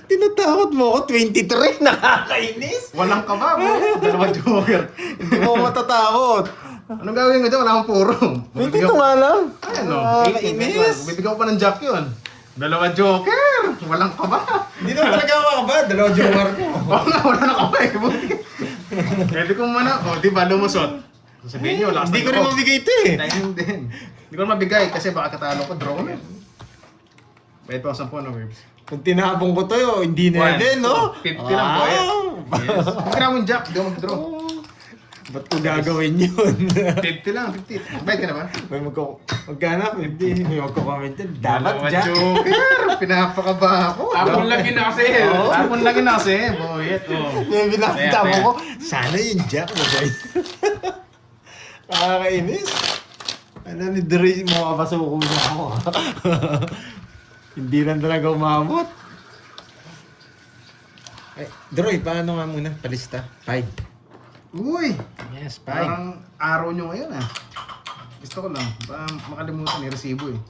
Speaker 3: Tinatakot mo ako? 23? Nakakainis!
Speaker 1: Walang kaba, boy. 2 joker.
Speaker 3: Hindi mo matatakot.
Speaker 1: Anong gagawin ko dyan? Wala akong puro.
Speaker 3: 22 nga lang.
Speaker 1: Ano?
Speaker 3: Nakakainis.
Speaker 1: Bibigyan ko pa ng jack yun. 2 joker! Walang kaba.
Speaker 3: Hindi naman talaga ako kabad. 2 joker ko.
Speaker 1: Oo nga, wala na kaba eh. Pwede kong mana. O, di ba, lumusot. Sabihin nyo, lakas
Speaker 3: Hindi ko rin mabigay ito eh.
Speaker 1: Timing din. Hindi ko na mabigay kasi baka katalo ko, draw ko na. Bayad pa ako 10 na verbs.
Speaker 3: Kung tinapong ko to, hindi na din, no?
Speaker 1: 50 lang po eh. Yes. Kung kailangan mong jack, di ako mag-draw.
Speaker 3: Ba't ko gagawin yun?
Speaker 1: 50 lang, 50. Bayad ka naman?
Speaker 3: May magkana, hindi. May magko-comment yan. Dapat
Speaker 1: Dalawa
Speaker 3: Jack.
Speaker 1: joker! Pinapakaba ako.
Speaker 2: Tapon lagi na kasi.
Speaker 1: Tapon lagi na kasi, boyet. Oh.
Speaker 3: Yung binakita
Speaker 1: Kaya.
Speaker 3: mo ko, sana yung Jack mo, guys. Nakakainis. Ano ni Dre, makapasuko niya ako. Hindi lang talaga umabot. Ay, Droy, paano nga muna? Palista. 5.
Speaker 1: Uy!
Speaker 3: Yes, 5.
Speaker 1: Parang araw nyo ngayon ah. Gusto ko lang. Baka makalimutan eh, resibo eh.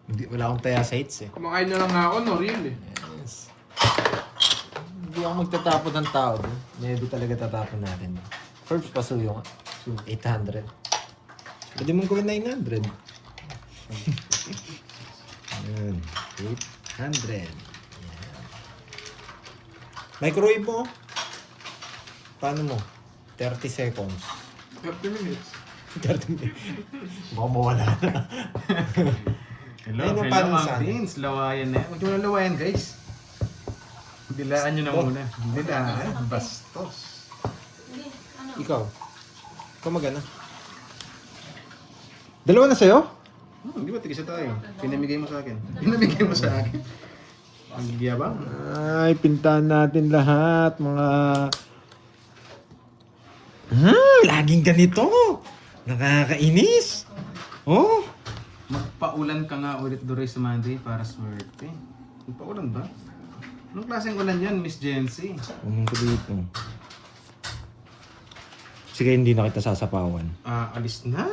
Speaker 3: Hindi, wala akong taya sa hits eh.
Speaker 2: Kumakain na lang ako, no? Real eh.
Speaker 3: Yes. Hindi ako magtatapon ng tao. Maybe talaga tatapon natin. First pasuyo nga. 800. Pwede mong gawin 900. Ayan. 800. Ayan. Microwave mo. Paano mo? 30 seconds.
Speaker 2: 30 minutes.
Speaker 3: 30 minutes. Baka mawala na.
Speaker 1: Hello,
Speaker 3: Ayun,
Speaker 1: hello
Speaker 3: paano
Speaker 1: Ma'am
Speaker 3: sa akin?
Speaker 1: Beans. Lawayan na. Huwag nyo na lawayan guys. Dilaan nyo na muna. Dilaan. Bastos.
Speaker 3: Ikaw. Ikaw magana. Dalawa na sa'yo?
Speaker 1: Hindi ba tigisa tayo? Pinamigay mo sa akin. Pinamigay mo sa akin. Ang giyabang.
Speaker 3: Ay, pintahan natin lahat, mga... laging ganito. Nakakainis. Oh.
Speaker 1: Magpaulan ka nga ulit Doray sa Monday para swerte. Magpaulan ba? Anong klaseng ulan yan, Miss Jency?
Speaker 3: Kunin ko dito. Sige, hindi na kita sasapawan.
Speaker 1: Alis na.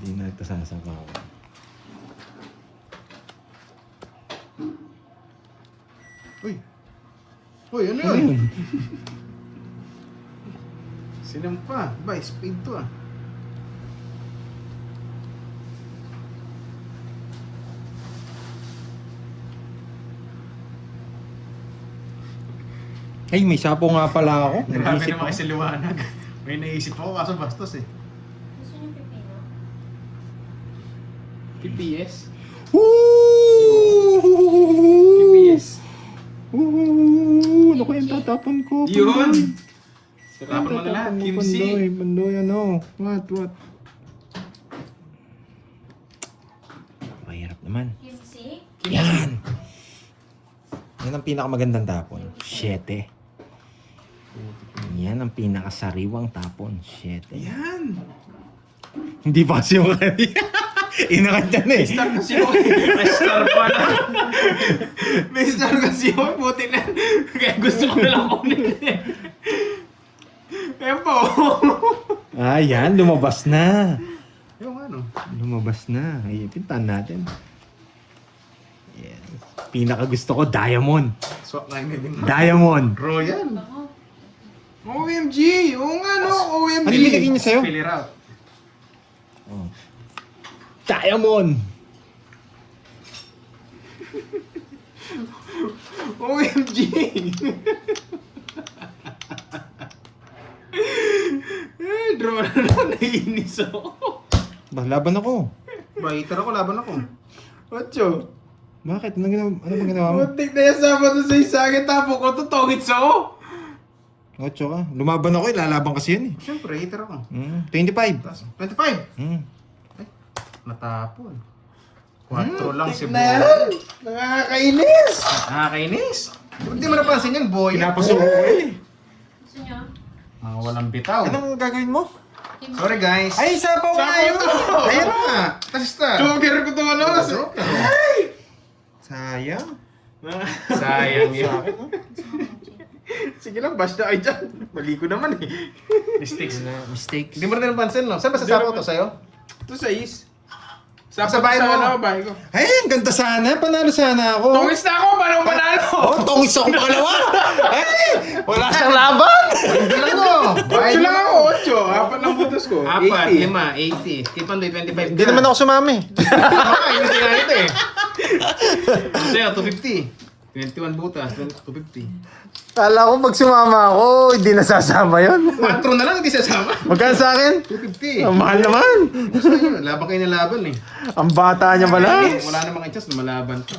Speaker 3: Hindi na kita sasapawan.
Speaker 1: Uy! Uy, ano yun? Sinampa. Ba, speed to ah.
Speaker 3: Ay, may sapo nga pala ako.
Speaker 1: Grabe
Speaker 3: Nag-isip
Speaker 1: naman
Speaker 3: ako.
Speaker 1: kasi liwanag. May naisip ako kaso bastos eh.
Speaker 4: Gusto niyo pipino?
Speaker 2: PPS?
Speaker 3: Woo!
Speaker 2: PPS.
Speaker 3: Ano kaya yung tatapon ko?
Speaker 2: Yun!
Speaker 1: Tapon mo na lahat, Kim C.
Speaker 3: Pandoy, Pandoy, ano? What? Mahirap naman.
Speaker 4: Kimchi?
Speaker 3: Yan! Yan ang pinakamagandang tapon. 7. Yan ang pinakasariwang tapon. 7.
Speaker 2: Yan!
Speaker 3: Hindi pa kasi yung kanina. Inakat yan eh.
Speaker 2: Star kasi ako.
Speaker 1: May star pa na.
Speaker 2: May star kasi ako. Puti na. Kaya gusto ko na lang kunin eh. Ayan po.
Speaker 3: Ah, yan. Lumabas na.
Speaker 1: Yung ano?
Speaker 3: Lumabas na. Ay, pintahan natin. Yes. Pinaka gusto ko, diamond.
Speaker 1: Swak na yun.
Speaker 3: Diamond.
Speaker 1: Royal.
Speaker 2: OMG! Oo nga no, OMG!
Speaker 3: Ano binigay niya sa'yo?
Speaker 1: Fill it out.
Speaker 3: Oh. Diamond!
Speaker 2: OMG! Draw na lang, naiinis ako.
Speaker 3: Ba, laban ako.
Speaker 1: Ba, hitter ako, laban ako.
Speaker 2: Ocho.
Speaker 3: Bakit? Ano bang ginawa mo?
Speaker 2: Muntik na yung Sabado sa isagit tapo ko, tutongit sa ako.
Speaker 3: 8 ka. Lumaban ako, lalaban kasi yun eh.
Speaker 1: Siyempre, hitter ako.
Speaker 3: 25.
Speaker 1: Tapos, 25. Natapon. 4 lang si
Speaker 2: Muntik na yan.
Speaker 1: Boy.
Speaker 2: Nakakainis.
Speaker 1: Nakakainis. Hindi mo napansin yan, Boy.
Speaker 3: Pinapasok ko eh.
Speaker 4: Gusto niyo?
Speaker 1: Mga walang bitaw.
Speaker 3: Anong gagawin mo?
Speaker 4: Kimchi?
Speaker 1: Sorry guys.
Speaker 3: Ay, sapaw nga
Speaker 2: Sapaw
Speaker 3: yun!
Speaker 2: to.
Speaker 3: Ayun na!
Speaker 1: Tasista.
Speaker 2: Joker ko to ano.
Speaker 3: Sayang.
Speaker 1: Sayang
Speaker 3: Sa
Speaker 1: yun.
Speaker 3: akin, no?
Speaker 2: Sige lang, bash na kayo dyan. Mali ko naman eh.
Speaker 1: Mistakes.
Speaker 3: Mistakes.
Speaker 1: Hindi mo rin napansin, no? Saan ba sasapaw to sa'yo?
Speaker 2: Ito sa is.
Speaker 1: Sa
Speaker 2: Sa
Speaker 1: bahay
Speaker 2: bahay
Speaker 1: mo.
Speaker 2: mo. Bahay ko.
Speaker 3: Ay, ang ganda sana. Panalo sana ako.
Speaker 2: Tongis na ako, paano ko manalo?
Speaker 3: Oh, tongis ako pangalawa. Ay, wala siyang laban.
Speaker 1: Hindi lang to.
Speaker 2: Ocho lang ako, 8. Apat lang butas ko.
Speaker 1: 4,
Speaker 2: 80.
Speaker 1: 5, 80. Kipan doy, 25
Speaker 3: Hindi naman ako sumami.
Speaker 1: Ay, hindi nga ito eh. Ano sa'yo, 250. 21 butas, 250.
Speaker 3: Kala ko pag sumama ako, hindi nasasama yun.
Speaker 1: 4 na lang, hindi sasama.
Speaker 3: Magkano sa akin?
Speaker 1: 250.
Speaker 3: Ang mahal naman.
Speaker 1: Gusto nyo, laban kayo ng laban eh.
Speaker 3: Ang bata niya pala.
Speaker 1: Wala namang chance na malaban to.